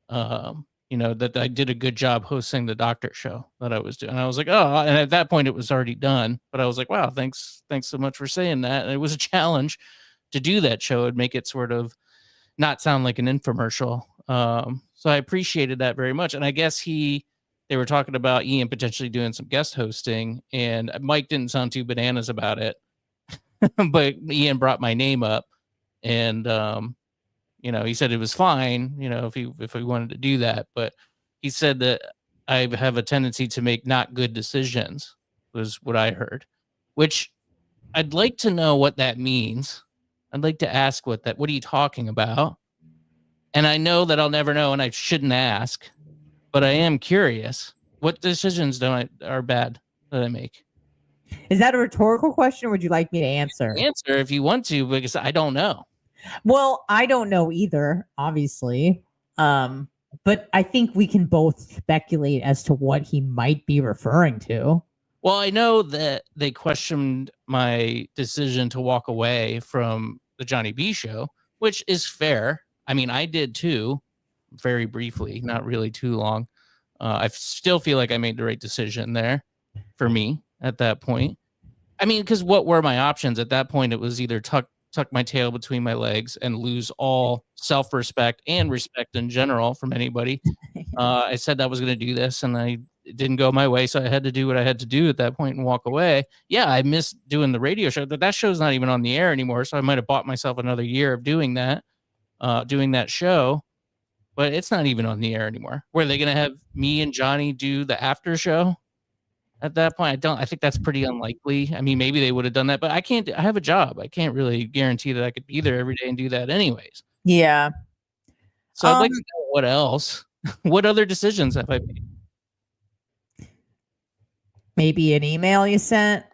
[SPEAKER 1] that I did a good job hosting the doctor show that I was doing. And I was like, oh, and at that point it was already done. But I was like, wow, thanks so much for saying that. And it was a challenge to do that show and make it sort of not sound like an infomercial. So I appreciated that very much. And I guess they were talking about Ian potentially doing some guest hosting, and Mike didn't sound too bananas about it, but Ian brought my name up, and he said it was fine, if we wanted to do that, but he said that I have a tendency to make not good decisions, was what I heard, which I'd like to know what that means. I'd like to ask what are you talking about? And I know that I'll never know, and I shouldn't ask, but I am curious. What decisions are bad that I make?
[SPEAKER 2] Is that a rhetorical question, or would you like me to answer?
[SPEAKER 1] Answer if you want to, because I don't know.
[SPEAKER 2] Well, I don't know either, obviously. But I think we can both speculate as to what he might be referring to.
[SPEAKER 1] Well, I know that they questioned my decision to walk away from the Johnny B show, which is fair. I mean, I did too, very briefly, not really too long. I still feel like I made the right decision there for me at that point. I mean, because what were my options at that point? It was either tuck my tail between my legs and lose all self-respect and respect in general from anybody. I said I was going to do this, and it didn't go my way, so I had to do what I had to do at that point and walk away. Yeah, I missed doing the radio show. That show's not even on the air anymore, so I might have bought myself another year of doing that show. But it's not even on the air anymore. Were they going to have me and Johnny do the after show at that point? I think that's pretty unlikely. I mean, maybe they would have done that, but I can't. I have a job. I can't really guarantee that I could be there every day and do that anyways.
[SPEAKER 2] Yeah.
[SPEAKER 1] So I'd like to know what else. What other decisions have I made?
[SPEAKER 2] Maybe an email you sent?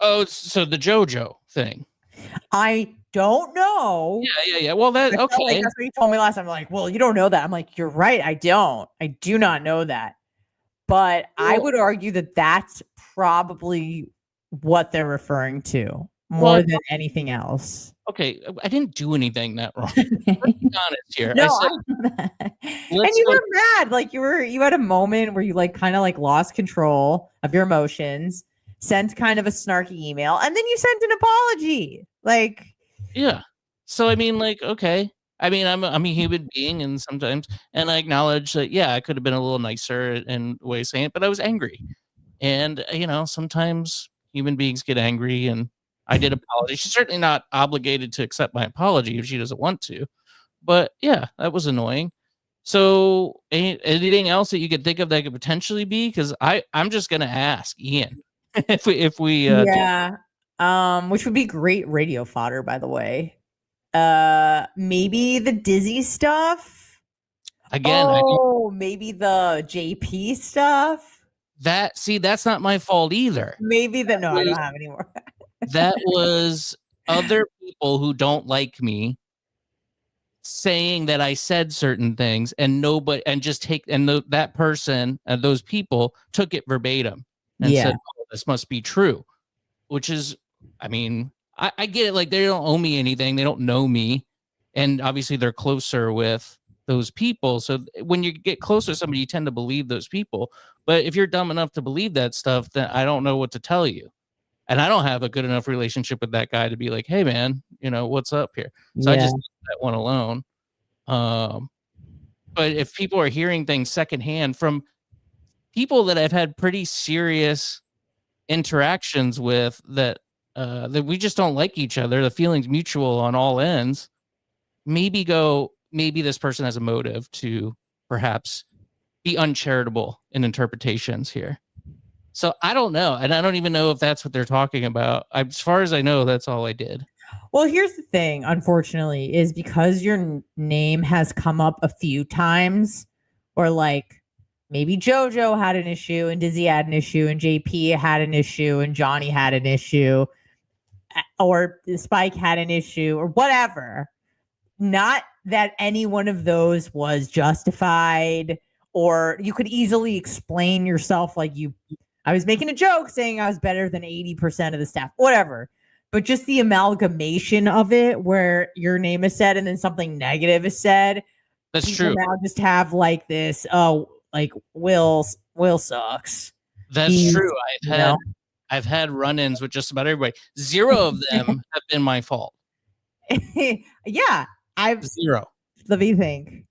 [SPEAKER 1] Oh, so the JoJo thing.
[SPEAKER 2] I don't know.
[SPEAKER 1] Yeah. Well, okay.
[SPEAKER 2] Like that's what you told me last time. I'm like, well, you don't know that. I'm like, you're right. I do not know that. But I would argue that that's probably what they're referring to more than anything else.
[SPEAKER 1] Okay, I didn't do anything that wrong. Let's be honest here.
[SPEAKER 2] No, and you were mad. Like you had a moment where you like kind of like lost control of your emotions, sent kind of a snarky email, and then you sent an apology. Like,
[SPEAKER 1] yeah. So I mean, like, okay. I mean, I'm a human being, and I acknowledge that, yeah, I could have been a little nicer in way of saying it, but I was angry. And, sometimes human beings get angry, and I did apologize. She's certainly not obligated to accept my apology if she doesn't want to. But yeah, that was annoying. So anything else that you could think of that could potentially be? Because I'm just going to ask Ian if we
[SPEAKER 2] which would be great radio fodder, by the way. Maybe the Dizzy stuff
[SPEAKER 1] again.
[SPEAKER 2] Maybe the JP stuff.
[SPEAKER 1] That's not my fault either.
[SPEAKER 2] Maybe I don't have any more.
[SPEAKER 1] That was other people who don't like me saying that I said certain things, and that person and those people took it verbatim and said, oh, this must be true, which is, I mean, I get it. Like, they don't owe me anything. They don't know me. And obviously they're closer with those people. So when you get closer to somebody, you tend to believe those people. But if you're dumb enough to believe that stuff, then I don't know what to tell you. And I don't have a good enough relationship with that guy to be like, hey man, what's up here? So I just leave that one alone. But if people are hearing things secondhand from people that I've had pretty serious interactions with that we just don't like each other, the feeling's mutual on all ends, maybe this person has a motive to perhaps be uncharitable in interpretations here. So I don't know. And I don't even know if that's what they're talking about. As far as I know, that's all I did.
[SPEAKER 2] Well, here's the thing, unfortunately, is because your name has come up a few times, or like maybe JoJo had an issue and Dizzy had an issue and JP had an issue and Johnny had an issue, or Spike had an issue or whatever. Not that any one of those was justified, or you could easily explain yourself like I was making a joke saying I was better than 80% of the staff, whatever. But just the amalgamation of it where your name is said and then something negative is said.
[SPEAKER 1] That's true.
[SPEAKER 2] Now just have like this, like Will sucks.
[SPEAKER 1] That's true. I've had run-ins with just about everybody. 0 of them have been my fault.
[SPEAKER 2] Yeah.
[SPEAKER 1] Zero.
[SPEAKER 2] Let me think.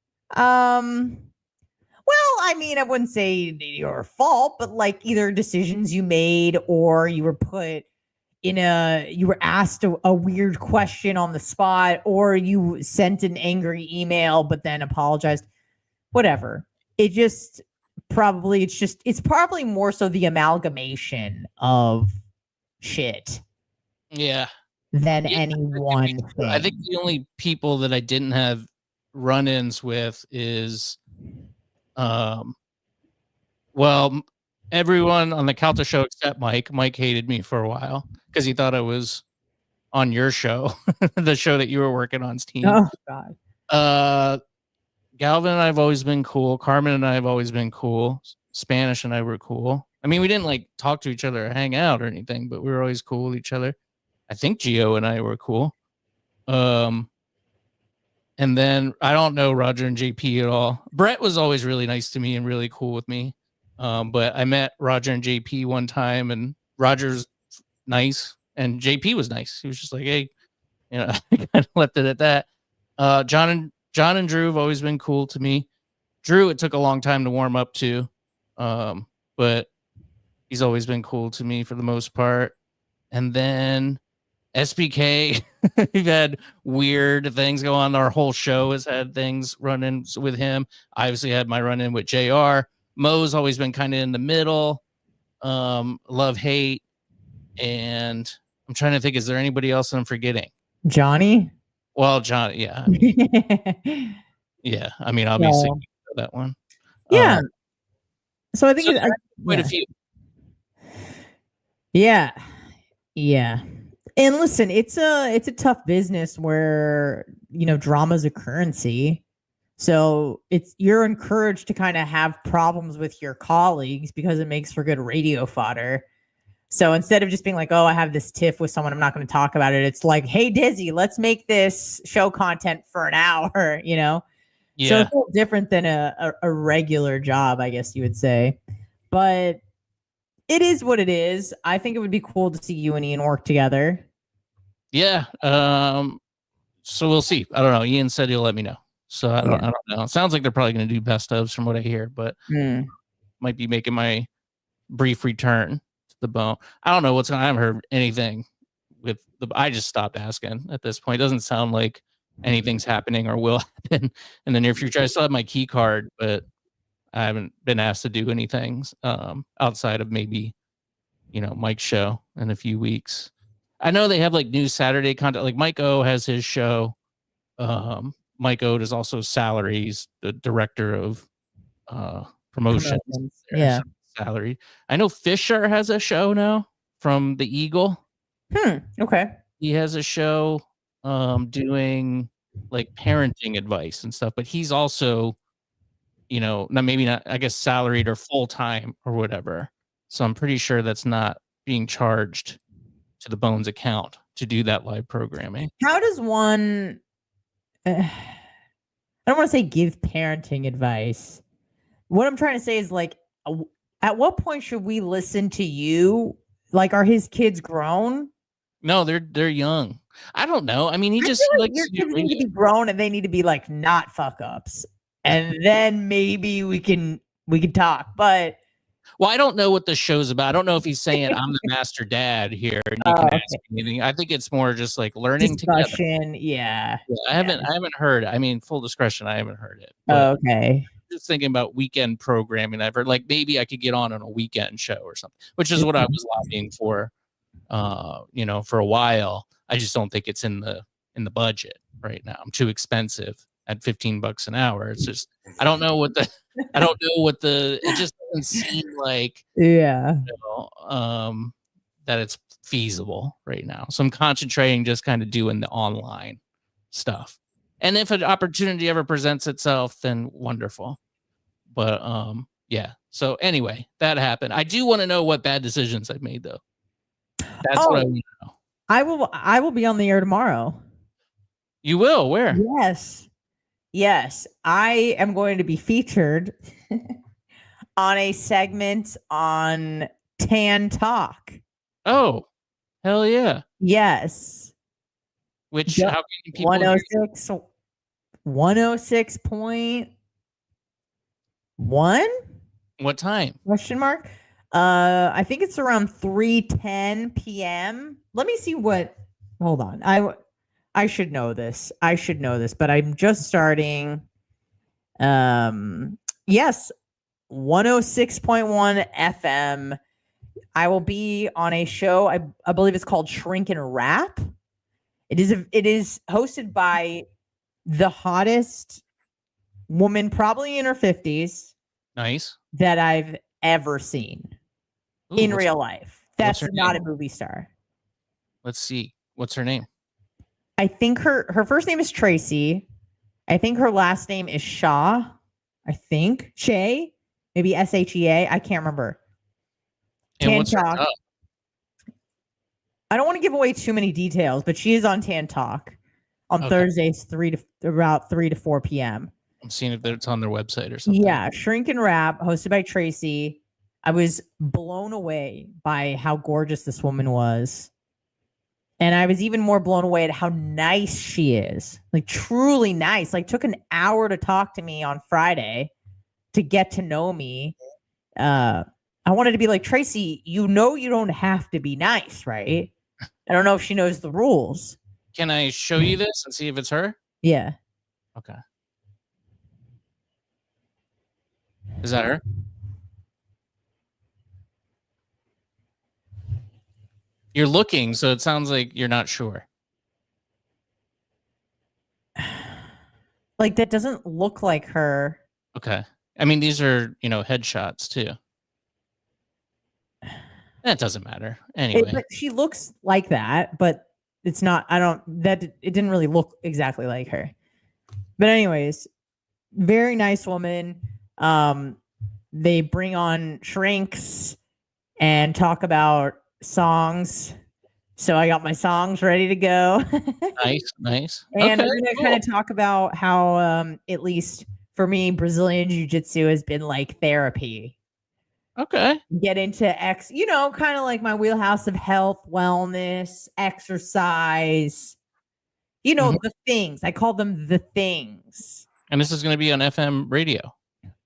[SPEAKER 2] Well, I mean, I wouldn't say your fault, but like either decisions you made or you were put you were asked a weird question on the spot, or you sent an angry email but then apologized. Whatever. It's probably more so the amalgamation of shit.
[SPEAKER 1] Yeah.
[SPEAKER 2] Than any one thing.
[SPEAKER 1] I think the only people that I didn't have run-ins with is everyone on the Calta show except Mike. Mike hated me for a while because he thought I was on your show, the show that you were working on's team.
[SPEAKER 2] Oh God.
[SPEAKER 1] Galvin and I have always been cool. Carmen and I have always been cool. Spanish and I were cool. I mean, we didn't like talk to each other or hang out or anything, but we were always cool with each other. I think Gio and I were cool. And then I don't know Roger and JP at all. Brett was always really nice to me and really cool with me. But I met Roger and JP one time, and Roger's nice and JP was nice. He was just like, hey, I kind of left it at that. John and Drew have always been cool to me. Drew, it took a long time to warm up to, but he's always been cool to me for the most part. And then SBK, we've had weird things go on. Our whole show has had things run-in with him. I obviously had my run-in with JR. Mo's always been kind of in the middle. Love, hate. And I'm trying to think, is there anybody else I'm forgetting?
[SPEAKER 2] Johnny?
[SPEAKER 1] Well, Johnny, yeah. Yeah, I mean, obviously that one.
[SPEAKER 2] Yeah. So I think it's
[SPEAKER 1] quite a few.
[SPEAKER 2] Yeah. Yeah. And listen, it's a tough business where, drama's a currency. So you're encouraged to kind of have problems with your colleagues because it makes for good radio fodder. So instead of just being like, oh, I have this tiff with someone, I'm not going to talk about it. It's like, hey, Dizzy, let's make this show content for an hour, Yeah. So it's a little different than a regular job, I guess you would say. But it is what it is. I think it would be cool to see you and Ian work together.
[SPEAKER 1] Yeah. So we'll see. I don't know. Ian said he'll let me know. So I don't know. It sounds like they're probably going to do best ofs from what I hear, but might be making my brief return to the bone. I don't know what's going on. I haven't heard anything I just stopped asking at this point. It doesn't sound like anything's happening or will happen in the near future. I still have my key card, but I haven't been asked to do anything outside of maybe, Mike's show in a few weeks. I know they have like new Saturday content. Like Mike O has his show. Mike O is also salary. He's the director of promotions.
[SPEAKER 2] Yeah.
[SPEAKER 1] Salary. I know Fisher has a show now from the Eagle.
[SPEAKER 2] Okay.
[SPEAKER 1] He has a show doing like parenting advice and stuff, but he's also, maybe not, I guess, salaried or full-time or whatever. So I'm pretty sure that's not being charged to the Bones account to do that live programming.
[SPEAKER 2] How does one, I don't want to say give parenting advice. What I'm trying to say is like, at what point should we listen to you Like, are his kids grown?
[SPEAKER 1] No, they're young. I don't know. I mean, he
[SPEAKER 2] I
[SPEAKER 1] just
[SPEAKER 2] feel like
[SPEAKER 1] likes
[SPEAKER 2] your
[SPEAKER 1] to do
[SPEAKER 2] kids need to
[SPEAKER 1] radio.
[SPEAKER 2] be grown and they need to be like not fuck ups. And then maybe we can talk. But
[SPEAKER 1] Well, I don't know what the show's about. I don't know if he's saying I'm the master dad here and you can ask me anything. I think it's more just like learning together.
[SPEAKER 2] discussion, yeah.
[SPEAKER 1] Yeah, I haven't heard it. I mean, full discretion, I haven't heard it. But
[SPEAKER 2] Okay.
[SPEAKER 1] just thinking about weekend programming. I've heard like maybe I could get on a weekend show or something, which is what I was lobbying for, for a while. I just don't think it's in the budget right now. I'm too expensive at $15 an hour. It's just I don't know what the it just doesn't seem like
[SPEAKER 2] Yeah.
[SPEAKER 1] that it's feasible right now. So I'm concentrating just kind of doing the online stuff. And if an opportunity ever presents itself, then wonderful. But yeah. So anyway, that happened. I do want to know what bad decisions I've made though. That's what I want to know.
[SPEAKER 2] I will be on the air tomorrow.
[SPEAKER 1] You will? Where?
[SPEAKER 2] Yes. I am going to be featured on a segment on Tan Talk.
[SPEAKER 1] Oh, hell yeah.
[SPEAKER 2] Yes.
[SPEAKER 1] Which how can people
[SPEAKER 2] 106.1?
[SPEAKER 1] What time?
[SPEAKER 2] Question mark. I think it's around 3:10 p.m. Let me see what. Hold on. I should know this. But I'm just starting. Yes, 106.1 FM. I will be on a show. I believe it's called Shrink and Rap. It is hosted by the hottest woman, probably in her 50s.
[SPEAKER 1] Nice.
[SPEAKER 2] That I've ever seen in real life. That's not a movie star.
[SPEAKER 1] Let's see. What's her name?
[SPEAKER 2] I think her first name is Tracy. I think her last name is Shaw. I think Shay, maybe Shea. I can't remember.
[SPEAKER 1] And what's her job?
[SPEAKER 2] I don't want to give away too many details, but she is on Tan Talk on Thursdays, about 3 to 4 p.m.
[SPEAKER 1] I'm seeing if it's on their website or something.
[SPEAKER 2] Yeah, Shrink and Rap, hosted by Tracy. I was blown away by how gorgeous this woman was. And I was even more blown away at how nice she is. Like, truly nice. Like, took an hour to talk to me on Friday to get to know me. I wanted to be like, Tracy, you don't have to be nice, right? I don't know if she knows the rules.
[SPEAKER 1] Can I show you this and see if it's her?
[SPEAKER 2] Yeah.
[SPEAKER 1] Okay. Is that her? You're looking, so it sounds like you're not sure.
[SPEAKER 2] Like, that doesn't look like her.
[SPEAKER 1] Okay. I mean, these are, headshots too. That doesn't matter. Anyway.
[SPEAKER 2] But she looks like that, but it's not, it didn't really look exactly like her. But anyways, very nice woman. They bring on shrinks and talk about songs. So I got my songs ready to go.
[SPEAKER 1] Nice.
[SPEAKER 2] And we're going to kind of talk about how, at least for me, Brazilian Jiu-Jitsu has been like therapy.
[SPEAKER 1] Okay.
[SPEAKER 2] Get into kind of like my wheelhouse of health, wellness, exercise. The things. I call them the things.
[SPEAKER 1] And this is going to be on FM radio.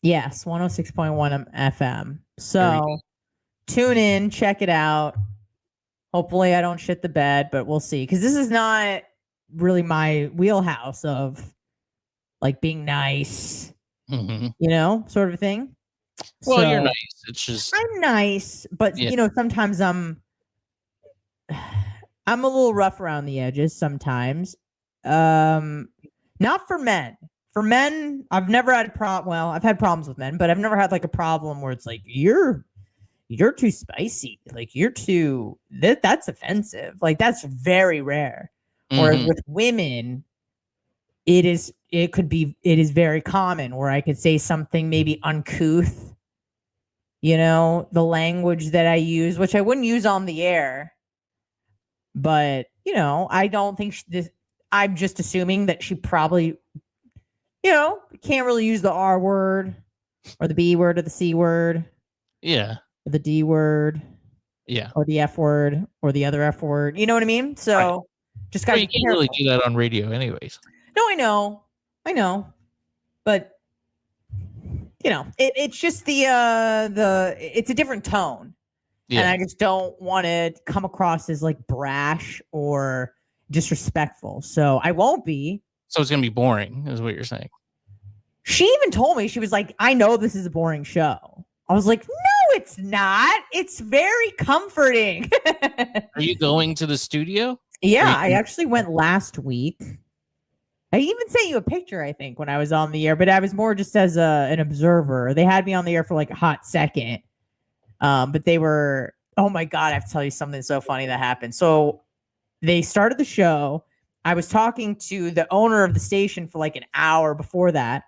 [SPEAKER 2] Yes, 106.1 FM. So tune in, check it out. Hopefully I don't shit the bed, but we'll see. Because this is not really my wheelhouse of like being nice, sort of thing.
[SPEAKER 1] Well, you're nice. It's just
[SPEAKER 2] I'm nice, but sometimes I'm a little rough around the edges sometimes. Not for men. For men, I've never had a problem. Well, I've had problems with men, but I've never had like a problem where it's like you're too spicy. Like you're too that's offensive. Like that's very rare. Whereas with women, it is very common where I could say something maybe uncouth. The language that I use, which I wouldn't use on the air. But, I don't think I'm just assuming that she probably, can't really use the R word or the B word or the C word.
[SPEAKER 1] Yeah.
[SPEAKER 2] Or the D word.
[SPEAKER 1] Yeah.
[SPEAKER 2] or the F word or the other F word. You know what I mean? So just
[SPEAKER 1] Well,
[SPEAKER 2] gotta
[SPEAKER 1] you
[SPEAKER 2] be
[SPEAKER 1] can't
[SPEAKER 2] careful.
[SPEAKER 1] really do that on radio anyways.
[SPEAKER 2] No, I know, but it's just it's a different tone, and I just don't want to come across as like brash or disrespectful. So I won't be.
[SPEAKER 1] So it's gonna be boring, is what you're saying.
[SPEAKER 2] She even told me, she was like, "I know this is a boring show." I was like, "No, it's not. It's very comforting."
[SPEAKER 1] Are you going to the studio?
[SPEAKER 2] Yeah, I actually went last week. I even sent you a picture, I think, when I was on the air, but I was more just as an observer. They had me on the air for like a hot second. But they were, oh my God, I have to tell you something so funny that happened. So they started the show. I was talking to the owner of the station for like an hour before that.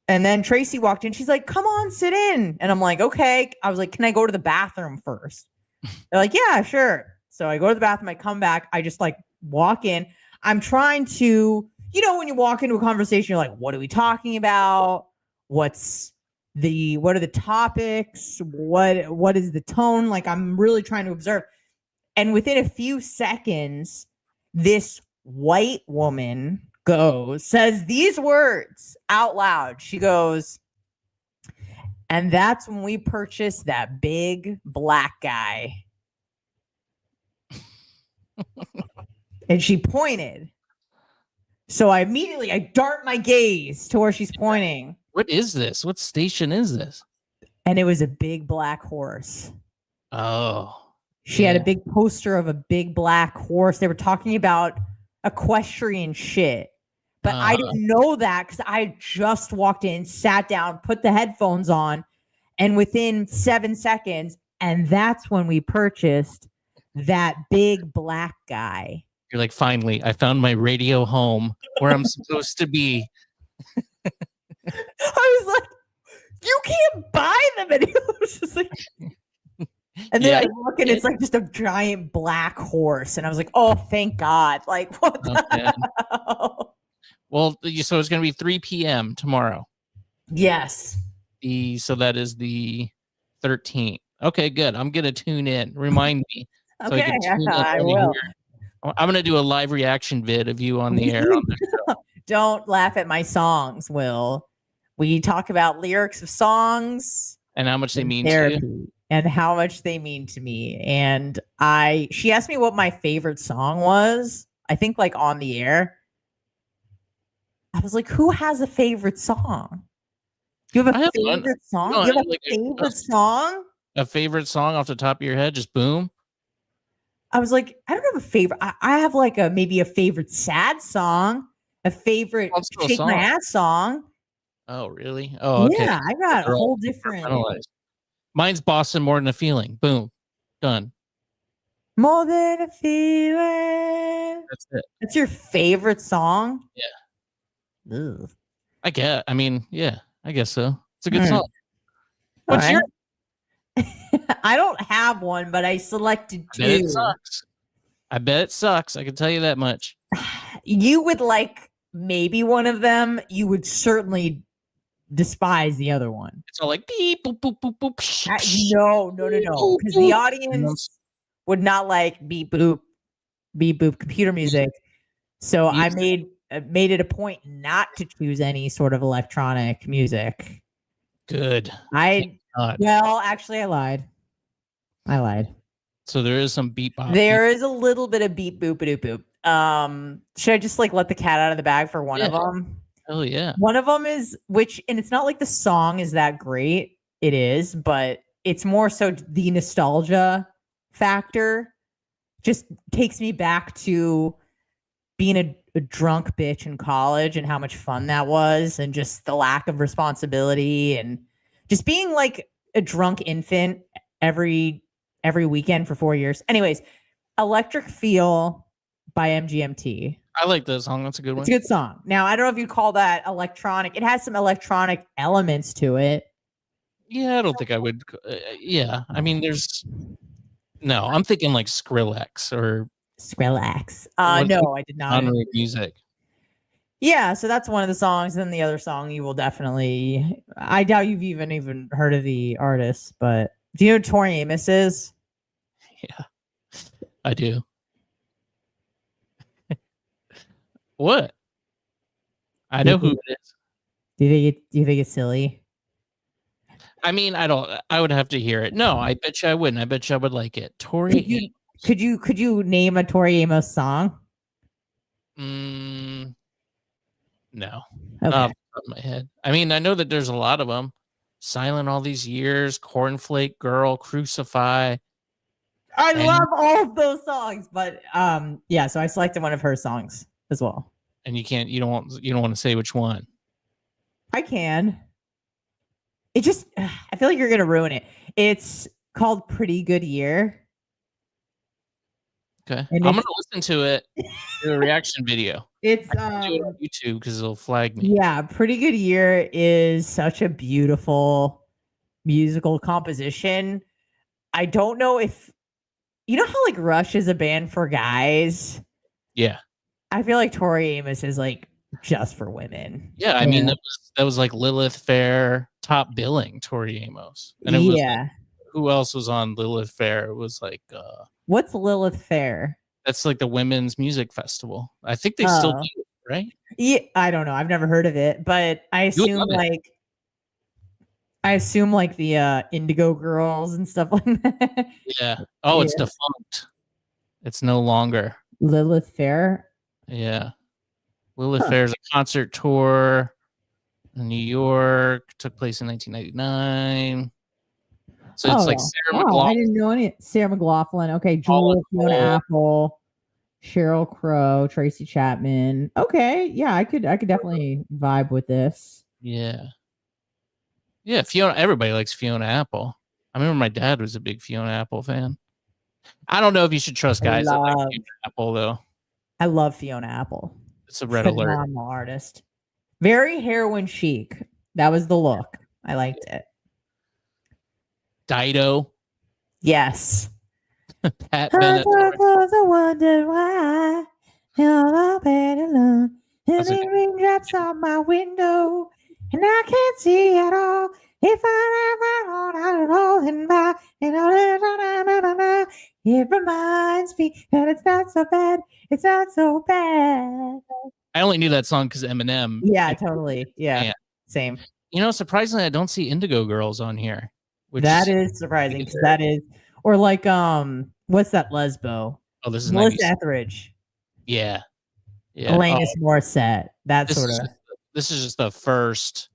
[SPEAKER 2] And then Tracy walked in. She's like, "Come on, sit in." And I'm like, "Okay." I was like, "Can I go to the bathroom first?" They're like, "Yeah, sure." So I go to the bathroom. I come back. I just like walk in. I'm trying to, when you walk into a conversation, you're like, what are we talking about? What are the topics? What is the tone? Like, I'm really trying to observe. And within a few seconds, this white woman says these words out loud. She goes, "And that's when we purchased that big black guy." And she pointed. So I dart my gaze to where she's pointing.
[SPEAKER 1] What is this? What station is this?
[SPEAKER 2] And it was a big black horse.
[SPEAKER 1] Oh.
[SPEAKER 2] She had a big poster of a big black horse. They were talking about equestrian shit. But I didn't know that because I just walked in, sat down, put the headphones on, and within 7 seconds, and that's when we purchased that big black guy.
[SPEAKER 1] You're like, finally, I found my radio home where I'm supposed to be.
[SPEAKER 2] I was like, you can't buy them. And he was just like, and then I look and it's like just a giant black horse. And I was like, oh, thank God. Like, what the hell?
[SPEAKER 1] Well, so it's going to be 3 p.m. tomorrow.
[SPEAKER 2] Yes.
[SPEAKER 1] So that is the 13th. Okay, good. I'm going to tune in. Remind me. So
[SPEAKER 2] Okay, I will.
[SPEAKER 1] I'm going to do a live reaction vid of you on the air. On the show.
[SPEAKER 2] Don't laugh at my songs, Will. We talk about lyrics of songs.
[SPEAKER 1] And how much they mean to you.
[SPEAKER 2] And how much they mean to me. And she asked me what my favorite song was. I think like on the air. I was like, who has a favorite song? You have a favorite song?
[SPEAKER 1] No,
[SPEAKER 2] you have a favorite song?
[SPEAKER 1] A favorite song off the top of your head? Just boom.
[SPEAKER 2] I was like, I don't have a favorite. I have like maybe a favorite sad song, a favorite shake my ass song.
[SPEAKER 1] Oh, really? Oh, okay.
[SPEAKER 2] Yeah, I got a whole different.
[SPEAKER 1] Mine's Boston, More Than a Feeling. Boom. Done.
[SPEAKER 2] More Than a Feeling.
[SPEAKER 1] That's it.
[SPEAKER 2] That's your favorite song?
[SPEAKER 1] Yeah.
[SPEAKER 2] Ugh.
[SPEAKER 1] I guess so. It's a good song. What's your?
[SPEAKER 2] I don't have one, but I selected two.
[SPEAKER 1] I bet it sucks. I bet it sucks. I can tell you that much.
[SPEAKER 2] You would like maybe one of them. You would certainly despise the other one.
[SPEAKER 1] It's all like beep, boop, boop, boop, boop.
[SPEAKER 2] No. Because the audience would not like beep, boop computer music. So I made it a point not to choose any sort of electronic music.
[SPEAKER 1] Good.
[SPEAKER 2] Well, actually, I lied.
[SPEAKER 1] So there is some beep bop.
[SPEAKER 2] There is a little bit of beep boop boop boop. Should I just like let the cat out of the bag for one of them?
[SPEAKER 1] Oh yeah.
[SPEAKER 2] One of them is and it's not like the song is that great. It is, but it's more so the nostalgia factor just takes me back to being a drunk bitch in college and how much fun that was, and just the lack of responsibility and just being like a drunk infant every weekend for 4 years. Anyways, Electric Feel by MGMT.
[SPEAKER 1] I like that song. That's a good one.
[SPEAKER 2] It's a good song. Now, I don't know if you call that electronic. It has some electronic elements to it.
[SPEAKER 1] Yeah, I don't think I would. I mean, I'm thinking like Skrillex.
[SPEAKER 2] No, I did not.
[SPEAKER 1] Music.
[SPEAKER 2] Yeah, so that's one of the songs. Then the other song you will definitely. I doubt you've even heard of the artist, but Do you know who Tori Amos is?
[SPEAKER 1] Yeah, I do. What? I know who it is.
[SPEAKER 2] Do you think it's silly?
[SPEAKER 1] I mean, I would have to hear it. No, I bet you I wouldn't. I bet you I would like it. Tori.
[SPEAKER 2] Could you name a Tori Amos song?
[SPEAKER 1] No.
[SPEAKER 2] Okay.
[SPEAKER 1] Off the top of my head. I mean, I know that there's a lot of them. Silent All These Years, Cornflake Girl, Crucify.
[SPEAKER 2] I love all of those songs, but yeah, so I selected one of her songs as well.
[SPEAKER 1] And you don't want to say which one.
[SPEAKER 2] I can. It just I feel like you're gonna ruin it. It's called Pretty Good Year.
[SPEAKER 1] Okay. I'm gonna listen to it in a reaction video.
[SPEAKER 2] It's
[SPEAKER 1] do it on YouTube because it'll flag me.
[SPEAKER 2] Yeah, Pretty Good Year is such a beautiful musical composition. I don't know if you know how like Rush is a band for guys.
[SPEAKER 1] Yeah.
[SPEAKER 2] I feel like Tori Amos is like just for women.
[SPEAKER 1] Yeah, I mean that was like Lilith Fair top billing, Tori Amos. And it was like, who else was on Lilith Fair? It was like
[SPEAKER 2] what's Lilith Fair?
[SPEAKER 1] That's like the women's music festival. I think they still do it, right?
[SPEAKER 2] Yeah, I don't know. I've never heard of it, but I assume like the Indigo Girls and stuff like that.
[SPEAKER 1] Yeah. Oh, it's defunct. It's no longer
[SPEAKER 2] Lilith Fair.
[SPEAKER 1] Yeah. Lilith Fair's a concert tour in New York, took place in 1999. So it's like Sarah McLachlan.
[SPEAKER 2] I didn't know any. Sarah McLachlan. Okay, Jewel, Fiona Apple, Sheryl Crow, Tracy Chapman. Okay, yeah, I could definitely vibe with this.
[SPEAKER 1] Yeah. Yeah, Fiona. Everybody likes Fiona Apple. I remember my dad was a big Fiona Apple fan. I don't know if you should trust guys that like Fiona Apple though.
[SPEAKER 2] I love Fiona Apple.
[SPEAKER 1] It's a red alert.
[SPEAKER 2] Phenomenal artist. Very heroin chic. That was the look. I liked it.
[SPEAKER 1] Dido.
[SPEAKER 2] Yes.
[SPEAKER 1] Pat Bennett.
[SPEAKER 2] I wonder why you're better alone. And the raindrops on my window, and I can't see at all. If I never out at all, then by it reminds me that it's not so bad. It's not so bad.
[SPEAKER 1] I only knew that song because Eminem.
[SPEAKER 2] Yeah, totally. Yeah, same.
[SPEAKER 1] You know, surprisingly, I don't see Indigo Girls on here.
[SPEAKER 2] That is surprising because that is, or like, what's that Lesbo?
[SPEAKER 1] Oh, this is
[SPEAKER 2] Melissa Etheridge.
[SPEAKER 1] Yeah,
[SPEAKER 2] Alanis Morissette. That sort of.
[SPEAKER 1] This is just the first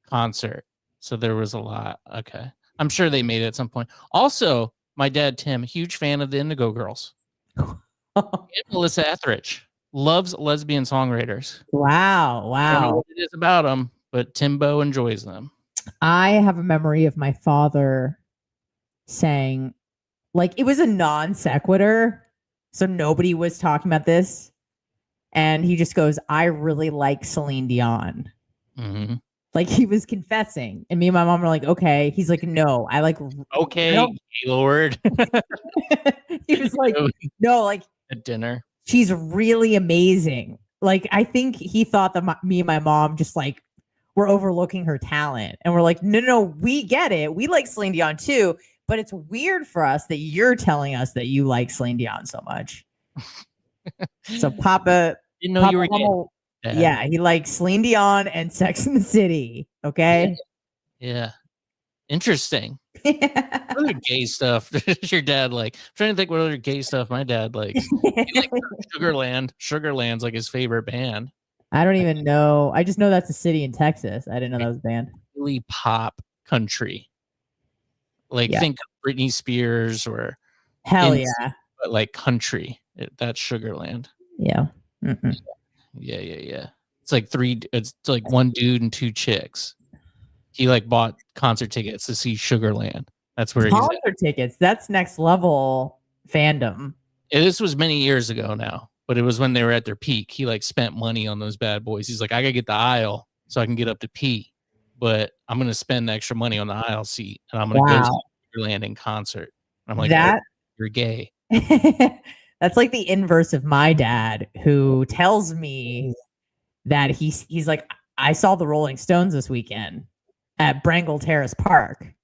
[SPEAKER 1] concert, so there was a lot. Okay, I'm sure they made it at some point. Also, my dad Tim, huge fan of the Indigo Girls. And Melissa Etheridge loves lesbian songwriters.
[SPEAKER 2] Wow!
[SPEAKER 1] I don't know what it is about them, but Timbo enjoys them.
[SPEAKER 2] I have a memory of my father saying, like, it was a non sequitur, so nobody was talking about this, and he just goes, "I really like Celine Dion."
[SPEAKER 1] Mm-hmm.
[SPEAKER 2] Like he was confessing, and me and my mom were like, "Okay." He's like, "No, I like."
[SPEAKER 1] Okay, Lord.
[SPEAKER 2] He was like, "No, like
[SPEAKER 1] at dinner.
[SPEAKER 2] She's really amazing." Like I think he thought that me and my mom just like were overlooking her talent, and we're like, "No, we get it. We like Celine Dion too, but it's weird for us that you're telling us that you like Celine Dion so much." So Papa,
[SPEAKER 1] didn't know you were
[SPEAKER 2] gay. Yeah, he likes Celine Dion and Sex and the City. Okay.
[SPEAKER 1] Yeah. Interesting. What other gay stuff does your dad like? I'm trying to think what other gay stuff my dad likes. He likes Sugarland. Sugarland's like his favorite band.
[SPEAKER 2] I don't even know. I just know that's a city in Texas. I didn't know that was a band.
[SPEAKER 1] Really pop country. Like think of Britney Spears or
[SPEAKER 2] hell yeah.
[SPEAKER 1] But like country. That's Sugarland.
[SPEAKER 2] Yeah.
[SPEAKER 1] Yeah. It's like one dude and two chicks. He like bought concert tickets to see Sugarland. That's where
[SPEAKER 2] concert tickets. That's next level fandom.
[SPEAKER 1] This was many years ago now, but it was when they were at their peak. He like spent money on those bad boys. He's like, I gotta get the aisle so I can get up to pee, but I'm gonna spend extra money on the aisle seat, and I'm gonna go to Sugarland in concert. I'm like, that you're gay.
[SPEAKER 2] That's like the inverse of my dad, who tells me that he's like, I saw the Rolling Stones this weekend at Brangle Terrace Park.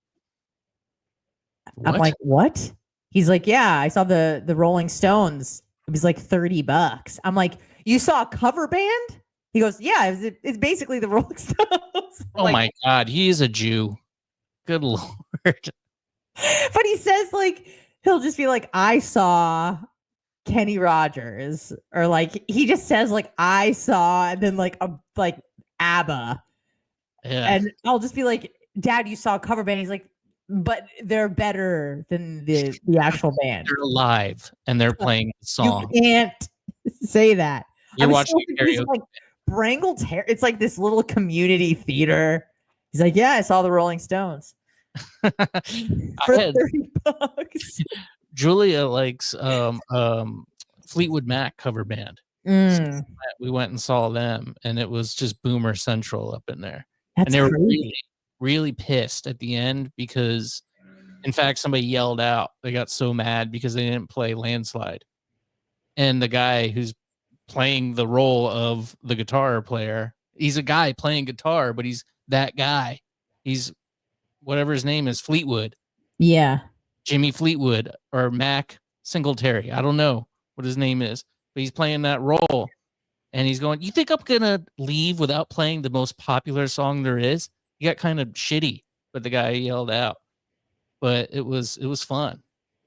[SPEAKER 2] I'm like, what? He's like, yeah, I saw the Rolling Stones. It was like $30. I'm like, you saw a cover band? He goes, yeah, it's basically the Rolling Stones.
[SPEAKER 1] Oh my God, he is a Jew. Good Lord.
[SPEAKER 2] But he says, like, he'll just be like, I saw Kenny Rogers, or like he just says like I saw, and then like ABBA.
[SPEAKER 1] Yeah.
[SPEAKER 2] And I'll just be like, Dad, you saw a cover band. He's like, but they're better than the actual band.
[SPEAKER 1] They're alive and they're playing the song.
[SPEAKER 2] You can't say that.
[SPEAKER 1] You're watching karaoke.
[SPEAKER 2] Like Brangle it's like this little community theater. He's like, yeah, I saw the Rolling Stones. For $30.
[SPEAKER 1] Julia likes Fleetwood Mac cover band. So we went and saw them, and it was just Boomer Central up in there.
[SPEAKER 2] That's
[SPEAKER 1] and they were
[SPEAKER 2] crazy.
[SPEAKER 1] really pissed at the end because, in fact, somebody yelled out. They got so mad because they didn't play Landslide. And the guy who's playing the role of the guitar player, he's a guy playing guitar, but he's that guy. He's whatever his name is, Fleetwood.
[SPEAKER 2] Yeah.
[SPEAKER 1] Jimmy Fleetwood or Mac Singletary. I don't know what his name is, but he's playing that role. And he's going, you think I'm going to leave without playing the most popular song there is? He got kind of shitty, but the guy yelled out. But it was fun.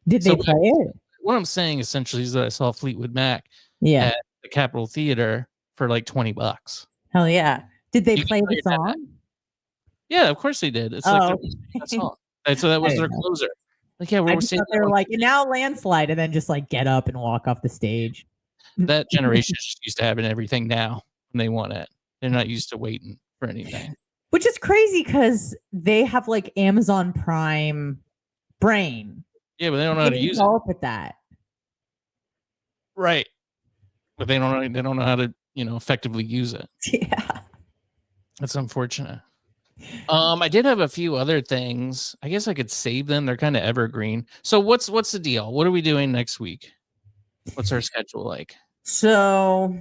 [SPEAKER 2] Did they play it?
[SPEAKER 1] What I'm saying essentially is that I saw Fleetwood Mac at the Capitol Theater for like $20.
[SPEAKER 2] Hell yeah. Did they play the song?
[SPEAKER 1] Yeah, of course they did. It's like their song. And so that was their closer. Like, yeah,
[SPEAKER 2] they were like, and now Landslide, and then just like get up and walk off the stage.
[SPEAKER 1] That generation is just used to having everything now when they want it. They're not used to waiting for anything.
[SPEAKER 2] Which is crazy because they have like Amazon Prime brain.
[SPEAKER 1] Yeah, but they don't know how to use it.
[SPEAKER 2] With that.
[SPEAKER 1] Right. But they don't know how to, effectively use it.
[SPEAKER 2] Yeah.
[SPEAKER 1] That's unfortunate. I did have a few other things. I guess I could save them. They're kind of evergreen. So what's the deal? What are we doing next week? What's our schedule like?
[SPEAKER 2] So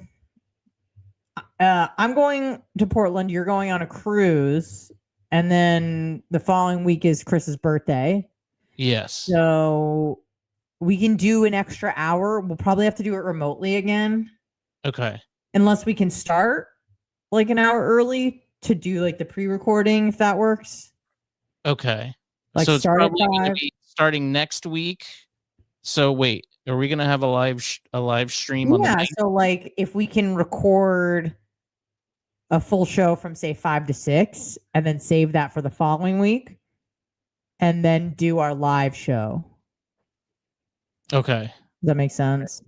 [SPEAKER 2] I'm going to Portland. You're going on a cruise. And then the following week is Chris's birthday.
[SPEAKER 1] Yes.
[SPEAKER 2] So we can do an extra hour. We'll probably have to do it remotely again.
[SPEAKER 1] Okay.
[SPEAKER 2] Unless we can start like an hour early to do like the pre-recording, if that works.
[SPEAKER 1] Okay.
[SPEAKER 2] Like
[SPEAKER 1] so it's
[SPEAKER 2] start
[SPEAKER 1] probably
[SPEAKER 2] at
[SPEAKER 1] going to
[SPEAKER 2] 5.
[SPEAKER 1] be starting next week. So wait, are we going to have a live stream on the night?
[SPEAKER 2] So like if we can record a full show from say 5 to 6 and then save that for the following week and then do our live show.
[SPEAKER 1] Okay.
[SPEAKER 2] Does that make sense?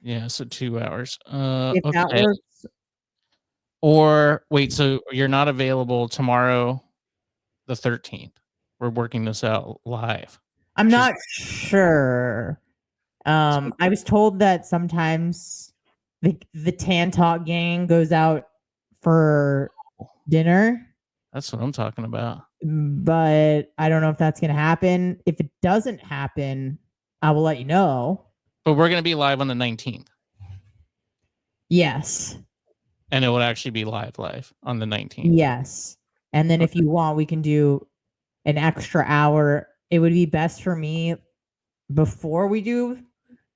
[SPEAKER 1] Yeah, so 2 hours.
[SPEAKER 2] If
[SPEAKER 1] okay.
[SPEAKER 2] that works.
[SPEAKER 1] Or wait, so you're not available tomorrow, the 13th. We're working this out live.
[SPEAKER 2] I'm not sure. I was told that sometimes the Tan Talk gang goes out for dinner.
[SPEAKER 1] That's what I'm talking about.
[SPEAKER 2] But I don't know if that's going to happen. If it doesn't happen, I will let you know.
[SPEAKER 1] But we're going to be live on the 19th.
[SPEAKER 2] Yes.
[SPEAKER 1] And it would actually be live on the 19th.
[SPEAKER 2] Yes. And then if you want, we can do an extra hour. It would be best for me before we do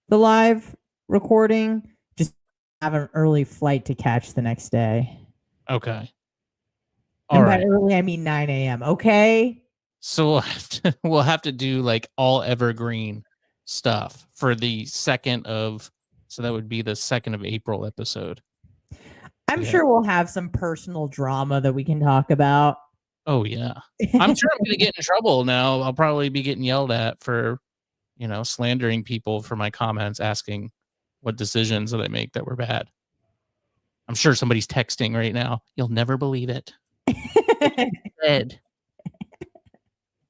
[SPEAKER 2] the live recording, just have an early flight to catch the next day.
[SPEAKER 1] Okay.
[SPEAKER 2] All right. By early, I mean 9 a.m. Okay.
[SPEAKER 1] So we'll have to do like all evergreen stuff for the 2nd of, so that would be the 2nd of April episode.
[SPEAKER 2] I'm sure we'll have some personal drama that we can talk about.
[SPEAKER 1] Oh yeah. I'm sure I'm going to get in trouble now. I'll probably be getting yelled at for, slandering people for my comments, asking what decisions that I make that were bad. I'm sure somebody's texting right now. You'll never believe it. Dead.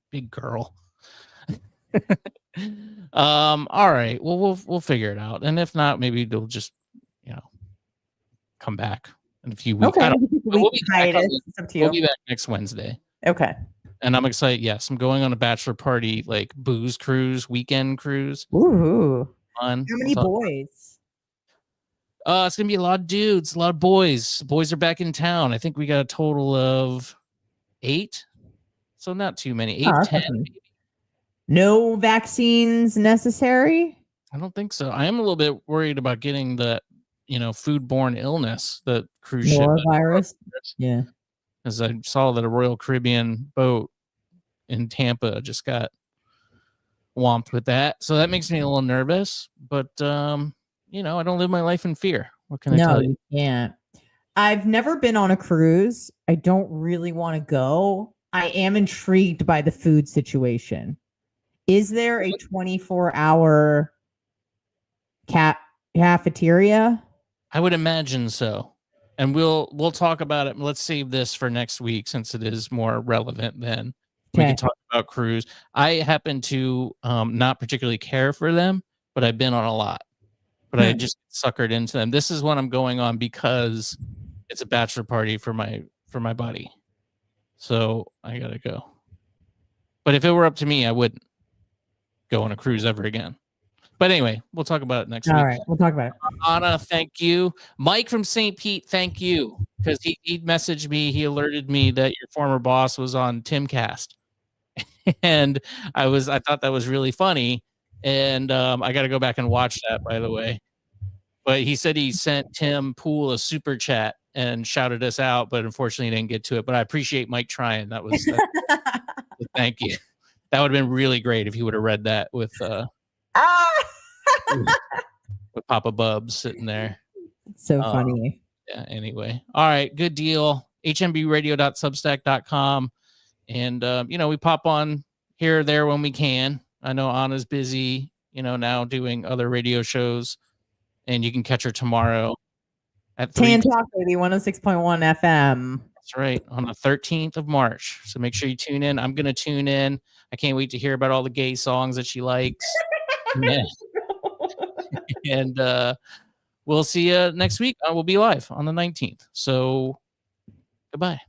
[SPEAKER 1] Big girl. All right. Well, we'll figure it out. And if not, maybe they'll just, come back in a few weeks.
[SPEAKER 2] Okay.
[SPEAKER 1] We'll be back next Wednesday.
[SPEAKER 2] Okay.
[SPEAKER 1] And I'm excited. Yes, I'm going on a bachelor party, like booze cruise, weekend cruise.
[SPEAKER 2] Ooh.
[SPEAKER 1] Fun.
[SPEAKER 2] How many boys?
[SPEAKER 1] It's gonna be a lot of dudes, a lot of boys. Boys are back in town. I think we got a total of 8. So not too many. 8, 10. Maybe.
[SPEAKER 2] No vaccines necessary?
[SPEAKER 1] I don't think so. I am a little bit worried about getting the, foodborne illness, the cruise ship.
[SPEAKER 2] Norovirus? Yeah.
[SPEAKER 1] As I saw that a Royal Caribbean boat in Tampa just got whomped with that. So that makes me a little nervous. But, I don't live my life in fear. What can I tell you?
[SPEAKER 2] No, you can't. I've never been on a cruise. I don't really want to go. I am intrigued by the food situation. Is there a 24-hour cafeteria?
[SPEAKER 1] I would imagine so. And we'll talk about it. Let's save this for next week since it is more relevant then. We can talk about cruise. I happen to not particularly care for them, but I've been on a lot. But I just suckered into them. This is what I'm going on because it's a bachelor party for my buddy. So I gotta go. But if it were up to me, I wouldn't go on a cruise ever again. But anyway, we'll talk about it next week.
[SPEAKER 2] All right, we'll talk about it.
[SPEAKER 1] Anna, thank you. Mike from St. Pete, thank you. Because he messaged me, he alerted me that your former boss was on Timcast. And I thought that was really funny. And I got to go back and watch that, by the way. But he said he sent Tim Pool a super chat and shouted us out, but unfortunately he didn't get to it. But I appreciate Mike trying. Thank you. That would have been really great if he would have read that with with Papa Bubs sitting there.
[SPEAKER 2] So funny.
[SPEAKER 1] Yeah, anyway. All right, good deal. hmbradio.substack.com. And, we pop on here or there when we can. I know Anna's busy, now doing other radio shows. And you can catch her tomorrow at 3.
[SPEAKER 2] Tan Talk Baby 106.1 FM.
[SPEAKER 1] That's right, on the 13th of March. So make sure you tune in. I'm going to tune in. I can't wait to hear about all the gay songs that she likes. Yeah. And we'll see you next week. We'll be live on the 19th. So goodbye.